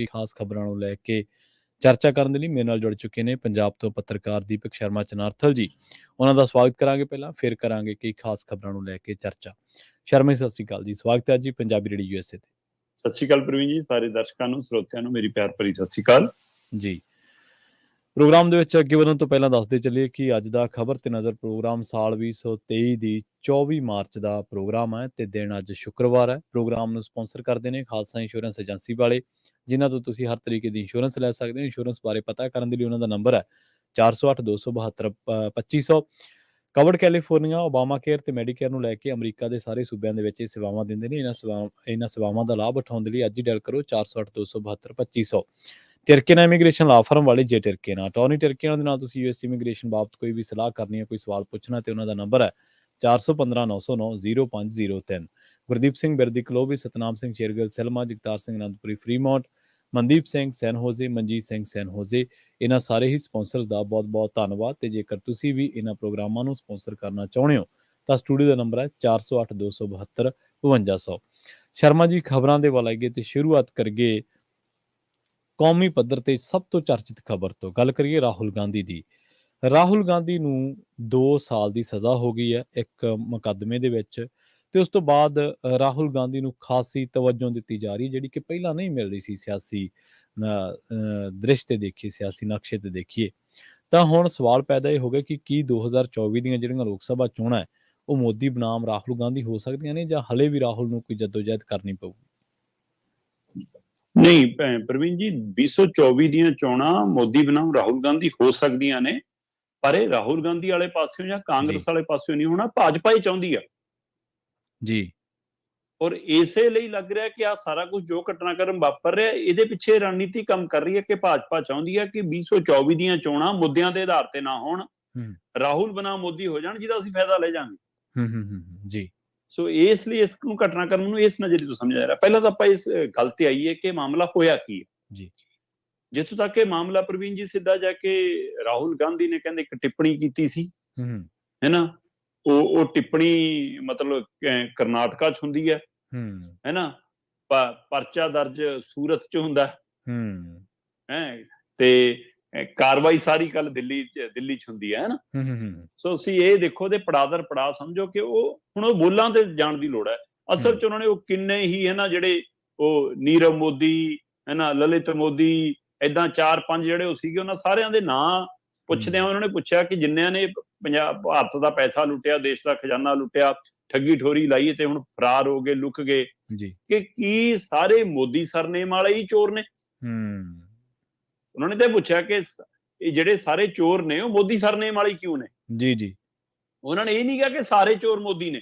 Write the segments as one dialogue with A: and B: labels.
A: ਖਾਸ ਖਬਰਾਂ ਨੂੰ ਲੈ ਕੇ ਚਰਚਾ ਕਰਨ ਦੇ ਲਈ ਮੇਰੇ ਨਾਲ ਜੁੜ ਚੁੱਕੇ ਨੇ ਪੰਜਾਬ ਤੋਂ ਪੱਤਰਕਾਰ ਦੀਪਕ ਸ਼ਰਮਾ ਚਨਾਰਥਲ ਜੀ। ਉਹਨਾਂ ਦਾ ਸਵਾਗਤ ਕਰਾਂਗੇ ਪਹਿਲਾਂ, ਫਿਰ ਕਰਾਂਗੇ ਕਈ ਖਾਸ ਖਬਰਾਂ ਨੂੰ ਲੈ ਕੇ ਚਰਚਾ। ਸ਼ਰਮਾ ਜੀ, ਸਤਿ ਸ਼੍ਰੀ ਅਕਾਲ ਜੀ। ਸਵਾਗਤ ਹੈ ਜੀ ਪੰਜਾਬੀ ਰੇਡੀਓ USA ਤੇ।
B: ਸਤਿ ਸ਼੍ਰੀ ਅਕਾਲ ਪ੍ਰਵੀਨ ਜੀ, ਸਾਰੇ ਦਰਸ਼ਕਾਂ ਨੂੰ, ਸਰੋਤਿਆਂ ਨੂੰ ਮੇਰੀ ਪਿਆਰ ਭਰੀ ਸਤਿ ਸ਼੍ਰੀ ਅਕਾਲ
A: ਜੀ। ਪ੍ਰੋਗਰਾਮ ਦੇ ਵਿੱਚ ਅੱਗੇ ਵਧਣ ਤੋਂ ਪਹਿਲਾਂ ਦੱਸਦੇ ਚੱਲੀਏ ਕਿ ਅੱਜ ਦਾ ਖਬਰ ਤੇ ਨਜ਼ਰ ਪ੍ਰੋਗਰਾਮ ਸਾਲ 2023 ਦੀ 24 ਮਾਰਚ ਦਾ ਪ੍ਰੋਗਰਾਮ ਹੈ ਤੇ ਦਿਨ ਅੱਜ ਸ਼ੁੱਕਰਵਾਰ ਹੈ। ਪ੍ਰੋਗਰਾਮ ਨੂੰ ਸਪਾਂਸਰ ਕਰਦੇ ਨੇ ਖਾਲਸਾ ਇੰਸ਼ੋਰੈਂਸ ਏਜੰਸੀ ਵਾਲੇ, ਜਿਨ੍ਹਾਂ ਤੋਂ ਤੁਸੀਂ ਹਰ ਤਰੀਕੇ ਦੀ ਇੰਸ਼ੋਰੈਂਸ ਲੈ ਸਕਦੇ ਹੋ। ਇੰਸ਼ੋਰੈਂਸ ਬਾਰੇ ਪਤਾ ਕਰਨ ਦੇ ਲਈ ਉਹਨਾਂ ਦਾ ਨੰਬਰ ਹੈ 408272 2500। ਕਵਰਡ ਕੈਲੀਫੋਰਨੀਆ, ਓਬਾਮਾ ਕੇਅਰ ਤੇ ਮੈਡੀਕੇਅਰ ਨੂੰ ਲੈ ਕੇ ਅਮਰੀਕਾ ਦੇ ਸਾਰੇ ਸੂਬਿਆਂ ਦੇ ਵਿੱਚ ਇਹ ਸੇਵਾਵਾਂ ਦਿੰਦੇ ਨੇ। ਇਹਨਾਂ ਸੇਵਾਵਾਂ ਦਾ ਲਾਭ ਉਠਾਉਣ ਦੇ ਲਈ ਅੱਜ ਹੀ ਡਾਇਲ ਕਰੋ 408272 2500। ਟਿਰਕੇਨਾ ਇਮੀਗ੍ਰੇਸ਼ਨ ਲਾ ਫਰਮ ਵਾਲੇ ਜੇ ਟਿਰਕੇਨਾ, ਟੌਨੀ ਟਿਰਕੇਨਾ ਦੇ ਨਾਲ ਤੁਸੀਂ US ਇਮੀਗ੍ਰੇਸ਼ਨ ਬਾਬਤ ਕੋਈ ਵੀ ਸਲਾਹ ਕਰਨੀ ਹੈ, ਕੋਈ ਸਵਾਲ ਪੁੱਛਣਾ, ਤੇ ਉਹਨਾਂ ਦਾ ਨੰਬਰ ਹੈ 4159090503। ਗੁਰਦੀਪ ਸਿੰਘ ਬਿਰਦੀ ਕਲੋਬੀ, ਸਤਨਾਮ ਸਿੰਘ ਸ਼ੇਰਗਿੱਲ ਸੈਲਮਾ, ਜਗਤਾਰ ਸਿੰਘ ਅਨੰਦਪੁਰੀ ਫਰੀਮੌਂਟ, ਮਨਦੀਪ ਸਿੰਘ ਸੈਨ ਹੋਜ਼ੇ, ਮਨਜੀਤ ਸਿੰਘ ਸੈਨ ਹੋਜ਼ੇ, ਇਹਨਾਂ ਸਾਰੇ ਹੀ ਸਪਾਂਸਰਸ ਦਾ ਬਹੁਤ ਬਹੁਤ ਧੰਨਵਾਦ। ਤੇ ਜੇਕਰ ਤੁਸੀਂ ਵੀ ਇਹਨਾਂ ਪ੍ਰੋਗਰਾਮਾਂ ਨੂੰ ਸਪਾਂਸਰ ਕਰਨਾ ਚਾਹੁੰਦੇ ਹੋ ਤਾਂ ਸਟੂਡੀਓ ਦਾ ਨੰਬਰ ਹੈ 408272 5200। ਸ਼ਰਮਾ ਜੀ, ਖਬਰਾਂ ਦੇ ਵੱਲ ਆਈਏ ਤੇ ਸ਼ੁਰੂਆਤ ਕਰੀਏ ਕੌਮੀ ਪੱਧਰ ਤੇ ਸਭ ਤੋਂ ਚਰਚਿਤ ਖਬਰ ਤੋਂ। ਗੱਲ ਕਰੀਏ ਰਾਹੁਲ ਗਾਂਧੀ ਦੀ। ਰਾਹੁਲ ਗਾਂਧੀ ਨੂੰ 2 ਸਾਲ ਦੀ ਸਜ਼ਾ ਹੋ ਗਈ ਹੈ ਇੱਕ ਮੁਕੱਦਮੇ ਦੇ ਵਿੱਚ, ਤੇ ਉਸ ਤੋਂ ਬਾਅਦ ਰਾਹੁਲ ਗਾਂਧੀ ਨੂੰ ਖਾਸੀ ਤਵੱਜੋ ਦਿੱਤੀ ਜਾ ਰਹੀ, ਜਿਹੜੀ ਕਿ ਪਹਿਲਾਂ ਨਹੀਂ ਮਿਲ ਰਹੀ ਸੀ। ਸਿਆਸੀ ਦ੍ਰਿਸ਼ ਤੇ ਦੇਖੀਏ, ਸਿਆਸੀ ਨਕਸ਼ੇ ਤੇ ਦੇਖੀਏ ਤਾਂ ਹੁਣ ਸਵਾਲ ਪੈਦਾ ਇਹ ਹੋ ਗਿਆ ਕਿ ਕੀ 2024 ਦੀਆਂ ਜਿਹੜੀਆਂ ਲੋਕ ਸਭਾ ਚੋਣਾਂ ਉਹ ਮੋਦੀ ਬਨਾਮ ਰਾਹੁਲ ਗਾਂਧੀ ਹੋ ਸਕਦੀਆਂ ਨੇ, ਜਾਂ ਹਲੇ ਵੀ ਰਾਹੁਲ ਨੂੰ ਕੋਈ ਜੱਦੋਜਹਿਦ ਕਰਨੀ ਪਊਗੀ?
B: ਨਹੀਂ ਪ੍ਰਵੀਨ ਜੀ, 2024 ਦੀਆਂ ਚੋਣਾਂ ਮੋਦੀ ਬਨਾਮ ਰਾਹੁਲ ਗਾਂਧੀ ਹੋ ਸਕਦੀਆਂ ਨੇ, ਪਰ ਇਹ ਰਾਹੁਲ ਗਾਂਧੀ ਵਾਲੇ ਪਾਸਿਓਂ ਜਾਂ ਕਾਂਗਰਸ ਵਾਲੇ ਪਾਸਿਓਂ ਨਹੀਂ ਹੋਣਾ, ਭਾਜਪਾ ਹੀ ਚਾਹੁੰਦੀ ਆ
A: ਜੀ।
B: ਔਰ ਇਸੇ ਲਈ ਲੱਗ ਰਿਹਾ ਕਿ ਆ ਸਾਰਾ ਕੁਝ ਜੋ ਘਟਨਾਕ੍ਰਮ ਵਾਪਰ ਰਿਹਾ, ਇਹਦੇ ਪਿੱਛੇ ਰਣਨੀਤੀ ਕੰਮ ਕਰ ਰਹੀ ਹੈ ਕਿ ਭਾਜਪਾ ਚਾਹੁੰਦੀ ਹੈ ਕਿ 2024 ਦੀਆਂ ਚੋਣਾਂ ਮੁੱਦਿਆਂ ਦੇ ਆਧਾਰ ਤੇ ਨਾ ਹੋਣ, ਰਾਹੁਲ ਬਨਾਮ ਮੋਦੀ ਹੋ ਜਾਣ, ਜਿਹਦਾ ਅਸੀਂ ਫਾਇਦਾ ਲੈ ਜਾਵਾਂਗੇ।
A: ਜੀ।
B: ਸੋ ਇਸ ਲਈ ਇਸ ਨੂੰ ਘਟਨਾਕ੍ਰਮ ਨੂੰ ਇਸ ਨਜ਼ਰੀਏ ਤੋਂ ਸਮਝਿਆ ਜਾ ਰਿਹਾ। ਪਹਿਲਾਂ ਤਾਂ ਆਪਾਂ ਇਸ ਗੱਲ ਤੇ ਆਈਏ ਕਿ ਮਾਮਲਾ ਹੋਇਆ ਕੀ ਹੈ
A: ਜੀ।
B: ਜਿੱਥੋਂ ਤੱਕ ਇਹ ਮਾਮਲਾ ਪ੍ਰਵੀਨ ਜੀ, ਸਿੱਧਾ ਜਾ ਕੇ ਰਾਹੁਲ ਗਾਂਧੀ ਨੇ ਕਹਿੰਦੇ ਇੱਕ ਟਿੱਪਣੀ ਕੀਤੀ ਸੀ, ਹੈਨਾ। ਉਹ ਟਿੱਪਣੀ ਮਤਲਬ ਕਰਨਾਟਕਾ ਚ ਹੁੰਦੀ ਹੈ, ਹੈਨਾ, ਪਰਚਾ ਦਰਜ ਸੂਰਤ ਚ ਹੁੰਦਾ ਹੈ, ਤੇ ਕਾਰਵਾਈ ਸਾਰੀ ਕੱਲ ਦਿੱਲੀ ਚ ਹੁੰਦੀ ਹੈ ਨਾ। ਸੋ ਅਸੀਂ ਇਹ ਦੇਖੋ ਤੇ ਪੜਾਦਰ ਪੜਾ ਸਮਝੋ ਕਿ ਹੁਣ ਉਹ ਬੋਲਾਂ ਤੇ ਜਾਣ ਦੀ ਲੋੜ ਹੈ। ਅਸਲ ਚ ਉਹਨਾਂ ਨੇ ਉਹ ਕਿੰਨੇ ਹੀ ਹੈ ਨਾ, ਜਿਹੜੇ ਉਹ ਨੀਰਵ ਮੋਦੀ ਹੈ ਨਾ, ਲਲਿਤ ਮੋਦੀ, ਏਦਾਂ 4-5 ਜਿਹੜੇ ਉਹ ਸੀਗੇ, ਉਹਨਾਂ ਸਾਰਿਆਂ ਦੇ ਨਾਂ ਪੁੱਛਦਿਆਂ ਉਹਨਾਂ ਨੇ ਪੁੱਛਿਆ ਕਿ ਜਿੰਨਿਆਂ ਨੇ ਭਾਰਤ ਦਾ ਪੈਸਾ ਲੁੱਟਿਆ, ਦੇਸ਼ ਦਾ ਖਜ਼ਾਨਾ ਲੁੱਟਿਆ, ਠੱਗੀ ਠੋਰੀ ਲਾਈ ਤੇ ਹੁਣ ਫਰਾਰ ਹੋ ਗਏ, ਲੁਕ ਗਏ, ਕਿ ਕੀ ਸਾਰੇ ਮੋਦੀ ਸਰਨੇਮ ਵਾਲੇ ਹੀ ਚੋਰ ਨੇ? ਉਹਨਾਂ ਨੇ ਤਾਂ ਪੁੱਛਿਆ ਕਿ ਇਹ ਜਿਹੜੇ ਸਾਰੇ ਚੋਰ ਨੇ ਉਹ ਮੋਦੀ ਸਰਨੇਮ ਵਾਲੇ ਕਿਉਂ ਨੇ?
A: ਜੀ।
B: ਉਹਨਾਂ ਨੇ ਇਹ ਨਹੀਂ ਕਿਹਾ ਕਿ ਸਾਰੇ ਚੋਰ ਮੋਦੀ ਨੇ।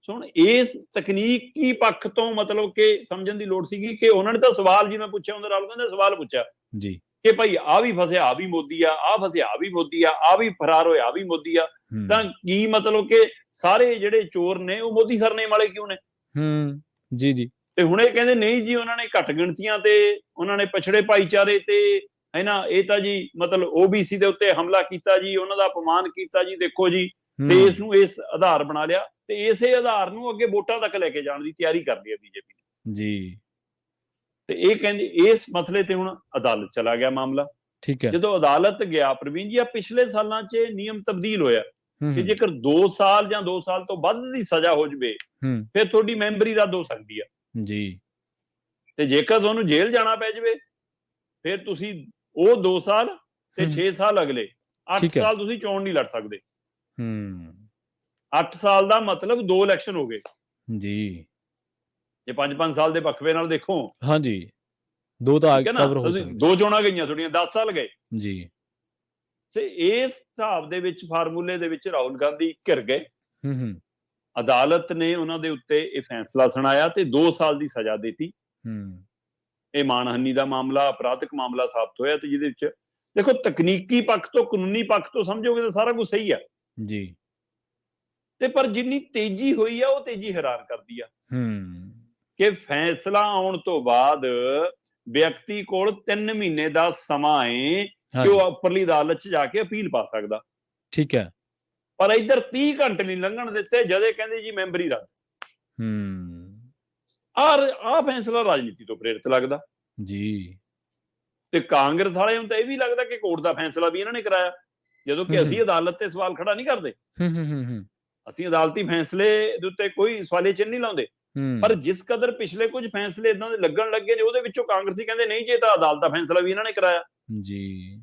B: ਹੁਣ ਇਸ ਤਕਨੀਕੀ ਪੱਖ ਤੋਂ ਮਤਲਬ ਕਿ ਸਮਝਣ ਦੀ ਲੋੜ ਸੀਗੀ ਕਿ ਉਹਨਾਂ ਨੇ ਤਾਂ ਸਵਾਲ ਜਿਵੇਂ ਪੁੱਛਿਆ, ਉਹਨਾਂ ਰਾਹੁਲ ਗਾਂਧੀ ਨੇ ਸਵਾਲ ਪੁੱਛਿਆ
A: ਜੀ
B: ਕਿ ਭਾਈ ਆ ਵੀ ਫਸਿਆ, ਆ ਵੀ ਮੋਦੀ ਆ, ਆ ਫਸਿਆ, ਆ ਵੀ ਮੋਦੀ ਆ, ਆ ਵੀ ਫਰਾਰ ਹੋਇਆ, ਆ ਵੀ ਮੋਦੀ ਆ, ਤਾਂ ਕੀ ਮਤਲਬ ਕਿ ਸਾਰੇ ਜਿਹੜੇ ਚੋਰ ਨੇ ਉਹ ਮੋਦੀ ਸਰਨੇਮ ਵਾਲੇ ਕਿਉਂ ਨੇ?
A: ਜੀ।
B: ਤੇ ਹੁਣ ਇਹ ਕਹਿੰਦੇ ਨਹੀਂ ਜੀ, ਉਹਨਾਂ ਨੇ ਘੱਟ ਗਿਣਤੀਆਂ ਤੇ, ਉਹਨਾਂ ਨੇ ਪਛੜੇ ਭਾਈਚਾਰੇ ਤੇ, ਹੈ ਨਾ, ਇਹ ਤਾਂ ਜੀ ਮਤਲਬ OBC ਦੇ ਉੱਤੇ ਹਮਲਾ ਕੀਤਾ ਜੀ, ਉਹਨਾਂ ਦਾ ਅਪਮਾਨ ਕੀਤਾ ਜੀ, ਦੇਖੋ ਜੀ, ਤੇ ਇਸ ਨੂੰ ਇਸ ਆਧਾਰ ਬਣਾ ਲਿਆ, ਤੇ ਇਸੇ ਆਧਾਰ ਨੂੰ ਅੱਗੇ ਵੋਟਾਂ ਤੱਕ ਲੈ ਕੇ ਜਾਣ ਦੀ ਤਿਆਰੀ ਕਰਦੀ ਹੈ BJP
A: ਜੀ।
B: ਤੇ ਇਹ ਕਹਿੰਦੇ ਇਸ ਮਸਲੇ ਤੇ ਹੁਣ ਅਦਾਲਤ ਚਲਾ ਗਿਆ ਮਾਮਲਾ।
A: ਠੀਕ ਹੈ।
B: ਜਦੋਂ ਅਦਾਲਤ ਗਿਆ ਪ੍ਰਵੀਨ ਜੀ, ਆ ਪਿਛਲੇ ਸਾਲਾਂ 'ਚ ਨਿਯਮ ਤਬਦੀਲ ਹੋਇਆ ਕਿ ਜੇਕਰ 2 ਸਾਲ ਜਾਂ 2 ਸਾਲ ਤੋਂ ਵੱਧ ਦੀ ਸਜ਼ਾ ਹੋ ਜਵੇ ਫਿਰ ਤੁਹਾਡੀ ਮੈਂਬਰੀ ਰੱਦ ਹੋ ਸਕਦੀ ਆ
A: ਜੀ,
B: ਤੇ ਜੇਕਰ ਤੁਹਾਨੂੰ ਜੇਲ੍ਹ ਜਾਣਾ ਪੈ ਜਵੇ ਫਿਰ ਤੁਸੀਂ ਉਹ 2 ਸਾਲ ਤੇ 6 ਸਾਲ ਅਗਲੇ 8 ਸਾਲ ਤੁਸੀਂ ਚੋਣ ਨਹੀਂ ਲੜ ਸਕਦੇ। 8 ਸਾਲ ਦਾ ਮਤਲਬ 2 ਇਲੈਕਸ਼ਨ ਹੋ ਗਏ
A: ਜੀ।
B: ਜੇ 5-5 ਸਾਲ ਦੇ ਵਕਫੇ ਨਾਲ ਦੇਖੋ,
A: ਹਾਂਜੀ, 2 ਤਾਂ ਕਵਰ ਹੋ ਸਕਦੇ,
B: 2 ਚੋਣਾਂ ਗਈਆਂ ਤੁਹਾਡੀਆਂ, 10 ਸਾਲ ਗਏ
A: ਜੀ।
B: ਤੇ ਇਸ ਹਿਸਾਬ ਦੇ ਵਿੱਚ ਫਾਰਮੂਲੇ ਦੇ ਵਿੱਚ ਰਾਹੁਲ ਗਾਂਧੀ ਘਿਰ ਗਏ। ਅਦਾਲਤ ਨੇ ਉਹਨਾਂ ਦੇ ਉੱਤੇ ਇਹ ਫੈਸਲਾ ਸੁਣਾਇਆ ਤੇ 2 ਸਾਲ ਦੀ ਸਜ਼ਾ ਦਿੱਤੀ। ਇਹ ਮਾਣਹਾਨੀ ਦਾ ਮਾਮਲਾ, ਅਪਰਾਧਿਕ ਮਾਮਲਾ ਸਾਬਤ ਹੋਇਆ, ਤੇ ਜਿਹਦੇ ਵਿੱਚ ਦੇਖੋ ਤਕਨੀਕੀ ਪੱਖ ਤੋਂ, ਕਾਨੂੰਨੀ ਪੱਖ ਤੋਂ ਸਮਝੋਗੇ ਤਾਂ ਸਾਰਾ ਕੁਝ ਸਹੀ ਆ
A: ਜੀ,
B: ਤੇ ਪਰ ਜਿੰਨੀ ਤੇਜ਼ੀ ਹੋਈ ਆ ਉਹ ਤੇਜ਼ੀ ਹੈਰਾਨ ਕਰਦੀ ਆ ਕਿ ਫੈਸਲਾ ਆਉਣ ਤੋਂ ਬਾਅਦ ਵਿਅਕਤੀ ਕੋਲ 3 ਮਹੀਨੇ ਦਾ ਸਮਾਂ ਹੈ ਕਿ ਉਹ ਉੱਪਰਲੀ ਅਦਾਲਤ 'ਚ ਜਾ ਕੇ ਅਪੀਲ ਪਾ ਸਕਦਾ।
A: ਠੀਕ ਹੈ।
B: ਪਰ ਇੱਧਰ 30 ਘੰਟੇ ਨਹੀਂ ਲੰਘਣ ਦਿੱਤੇ, ਜਦੇ ਕਹਿੰਦੇ ਜੀ ਮੈਂਬਰੀ ਰੱਦ। ਆ ਫੈਸਲਾ ਰਾਜਨੀਤੀ ਤੋਂ ਪ੍ਰੇਰਿਤ ਲੱਗਦਾ
A: ਜੀ।
B: ਤੇ ਕਾਂਗਰਸ ਵਾਲਿਆਂ ਨੂੰ ਤਾਂ ਇਹ ਵੀ ਲੱਗਦਾ ਕਿ ਕੋਰਟ ਦਾ ਫੈਸਲਾ ਵੀ ਇਹਨਾਂ ਨੇ ਕਰਾਇਆ, ਜਦੋਂ ਕਿ ਅਸੀਂ ਅਦਾਲਤ ਤੇ ਸਵਾਲ ਖੜਾ ਨਹੀਂ ਕਰਦੇ। ਅਸੀਂ ਅਦਾਲਤੀ ਫੈਸਲੇ ਦੇ ਉੱਤੇ ਕੋਈ ਸਵਾਲੇ ਚਿੰਨ੍ਹ ਨਹੀਂ ਲਾਉਂਦੇ, ਪਰ ਜਿਸ ਕਦਰ ਪਿਛਲੇ ਕੁਝ ਫੈਸਲੇ ਇਦਾਂ ਦੇ ਲੱਗਣ ਲੱਗੇ ਨੇ, ਉਹਦੇ ਵਿੱਚੋਂ ਕਾਂਗਰਸੀ ਕਹਿੰਦੇ ਨਹੀਂ ਜੀ, ਤਾਂ ਅਦਾਲਤ ਦਾ ਫੈਸਲਾ ਵੀ ਇਹਨਾਂ ਨੇ ਕਰਾਇਆ ਜੀ।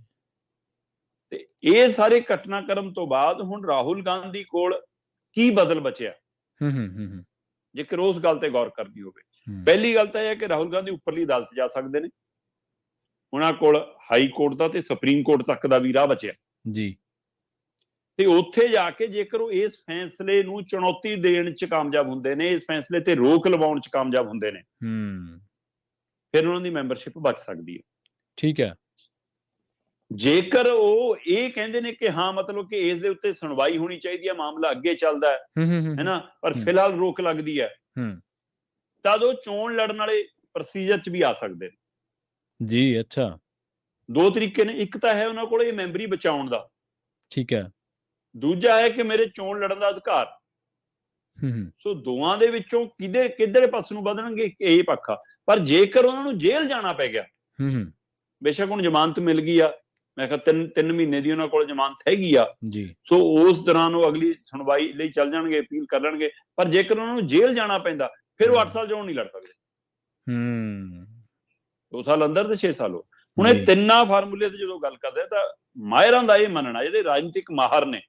B: ਤੇ ਇਹ ਸਾਰੇ ਘਟਨਾਕ੍ਰਮ ਤੋਂ ਬਾਅਦ ਹੁਣ ਰਾਹੁਲ ਗਾਂਧੀ ਕੋਲ ਕੀ ਬਦਲ ਬਚਿਆ, ਜੇਕਰ ਉਸ ਗੱਲ ਤੇ ਗੌਰ ਕਰਨੀ ਹੋਵੇ। ਪਹਿਲੀ ਗੱਲ ਤਾਂ ਇਹ ਹੈ ਕਿ ਰਾਹੁਲ ਗਾਂਧੀ ਉੱਪਰਲੀ ਅਦਾਲਤ ਜਾ ਸਕਦੇ ਨੇ, ਉਹਨਾਂ ਕੋਲ ਹਾਈ ਕੋਰਟ ਦਾ ਤੇ ਸੁਪਰੀਮ ਕੋਰਟ ਤੱਕ ਦਾ ਵੀ ਰਾਹ ਬਚਿਆ ਜੀ। ਤੇ ਉੱਥੇ ਜਾ ਕੇ ਜੇਕਰ ਉਹ ਇਸ ਫੈਸਲੇ ਨੂੰ ਚੁਣੌਤੀ ਦੇਣ 'ਚ ਕਾਮਯਾਬ ਹੁੰਦੇ ਨੇ, ਇਸ ਫੈਸਲੇ ਤੇ ਰੋਕ ਲਵਾਉਣ 'ਚ ਕਾਮਯਾਬ ਹੁੰਦੇ ਨੇ, ਫਿਰ ਉਹਨਾਂ ਦੀ ਮੈਂਬਰਸ਼ਿਪ ਬਚ ਸਕਦੀ ਹੈ। ਠੀਕ ਹੈ। ਜੇਕਰ ਉਹ ਇਹ ਕਹਿੰਦੇ ਨੇ ਕਿ ਹਾਂ ਮਤਲਬ ਕਿ ਇਸ ਦੇ ਉੱਤੇ ਸੁਣਵਾਈ ਹੋਣੀ ਚਾਹੀਦੀ ਹੈ, ਮਾਮਲਾ ਅੱਗੇ ਚੱਲਦਾ ਹੈ ਨਾ, ਪਰ ਫਿਲਹਾਲ ਰੋਕ ਲੱਗਦੀ ਹੈ, ਤਦ ਉਹ ਚੋਣ ਲੜਨ ਵਾਲੇ ਪ੍ਰੋਸੀਜਰ 'ਚ ਵੀ ਆ ਸਕਦੇ ਨੇ ਜੀ। ਅੱਛਾ, ਦੋ ਤਰੀਕੇ ਨੇ, ਇੱਕ ਤਾਂ ਹੈ ਉਹਨਾਂ ਕੋਲ ਇਹ ਮੈਂਬਰੀ ਬਚਾਉਣ ਦਾ, ਠੀਕ ਹੈ, ਦੂਜਾ ਹੈ ਕਿ ਮੇਰੇ ਚੋਣ ਲੜਨ ਦਾ ਅਧਿਕਾਰ। ਸੋ ਦੋਵਾਂ ਦੇ ਵਿੱਚੋਂ ਕਿਧਰੇ ਪਾਸੇ ਨੂੰ ਵਧਣਗੇ, ਇਹ ਪੱਖ ਆ। ਪਰ ਜੇਕਰ ਉਹਨਾਂ ਨੂੰ ਜੇਲ੍ਹ ਜਾਣਾ ਪੈ ਗਿਆ, ਬੇਸ਼ੱਕ ਹੁਣ ਜ਼ਮਾਨਤ ਮਿਲ ਗਈ ਆ, ਮੈਂ ਕਿਹਾ 3 ਮਹੀਨੇ ਦੀ ਉਹਨਾਂ ਕੋਲ ਜ਼ਮਾਨਤ ਹੈਗੀ ਆ ਜੀ, ਸੋ ਉਸ ਦੌਰਾਨ ਉਹ ਅਗਲੀ ਸੁਣਵਾਈ ਲਈ ਚੱਲ ਜਾਣਗੇ, ਅਪੀਲ ਕਰ ਲੈਣਗੇ। ਪਰ ਜੇਕਰ ਉਹਨਾਂ ਨੂੰ ਜੇਲ੍ਹ ਜਾਣਾ ਪੈਂਦਾ, ਫਿਰ ਉਹ 8 ਸਾਲ ਚੋਣ ਨਹੀਂ ਲੜ ਸਕਦੇ, 2 ਸਾਲ ਅੰਦਰ ਤੇ 6 ਸਾਲ। ਹੁਣ ਇਹ ਤਿੰਨਾਂ ਫਾਰਮੂਲੇ ਤੇ ਜਦੋਂ ਗੱਲ ਕਰਦੇ ਤਾਂ ਮਾਹਿਰਾਂ ਦਾ ਇਹ ਮੰਨਣਾ, ਜਿਹੜੇ ਰਾਜਨੀਤਿਕ ਮਾਹਰ ਨੇ,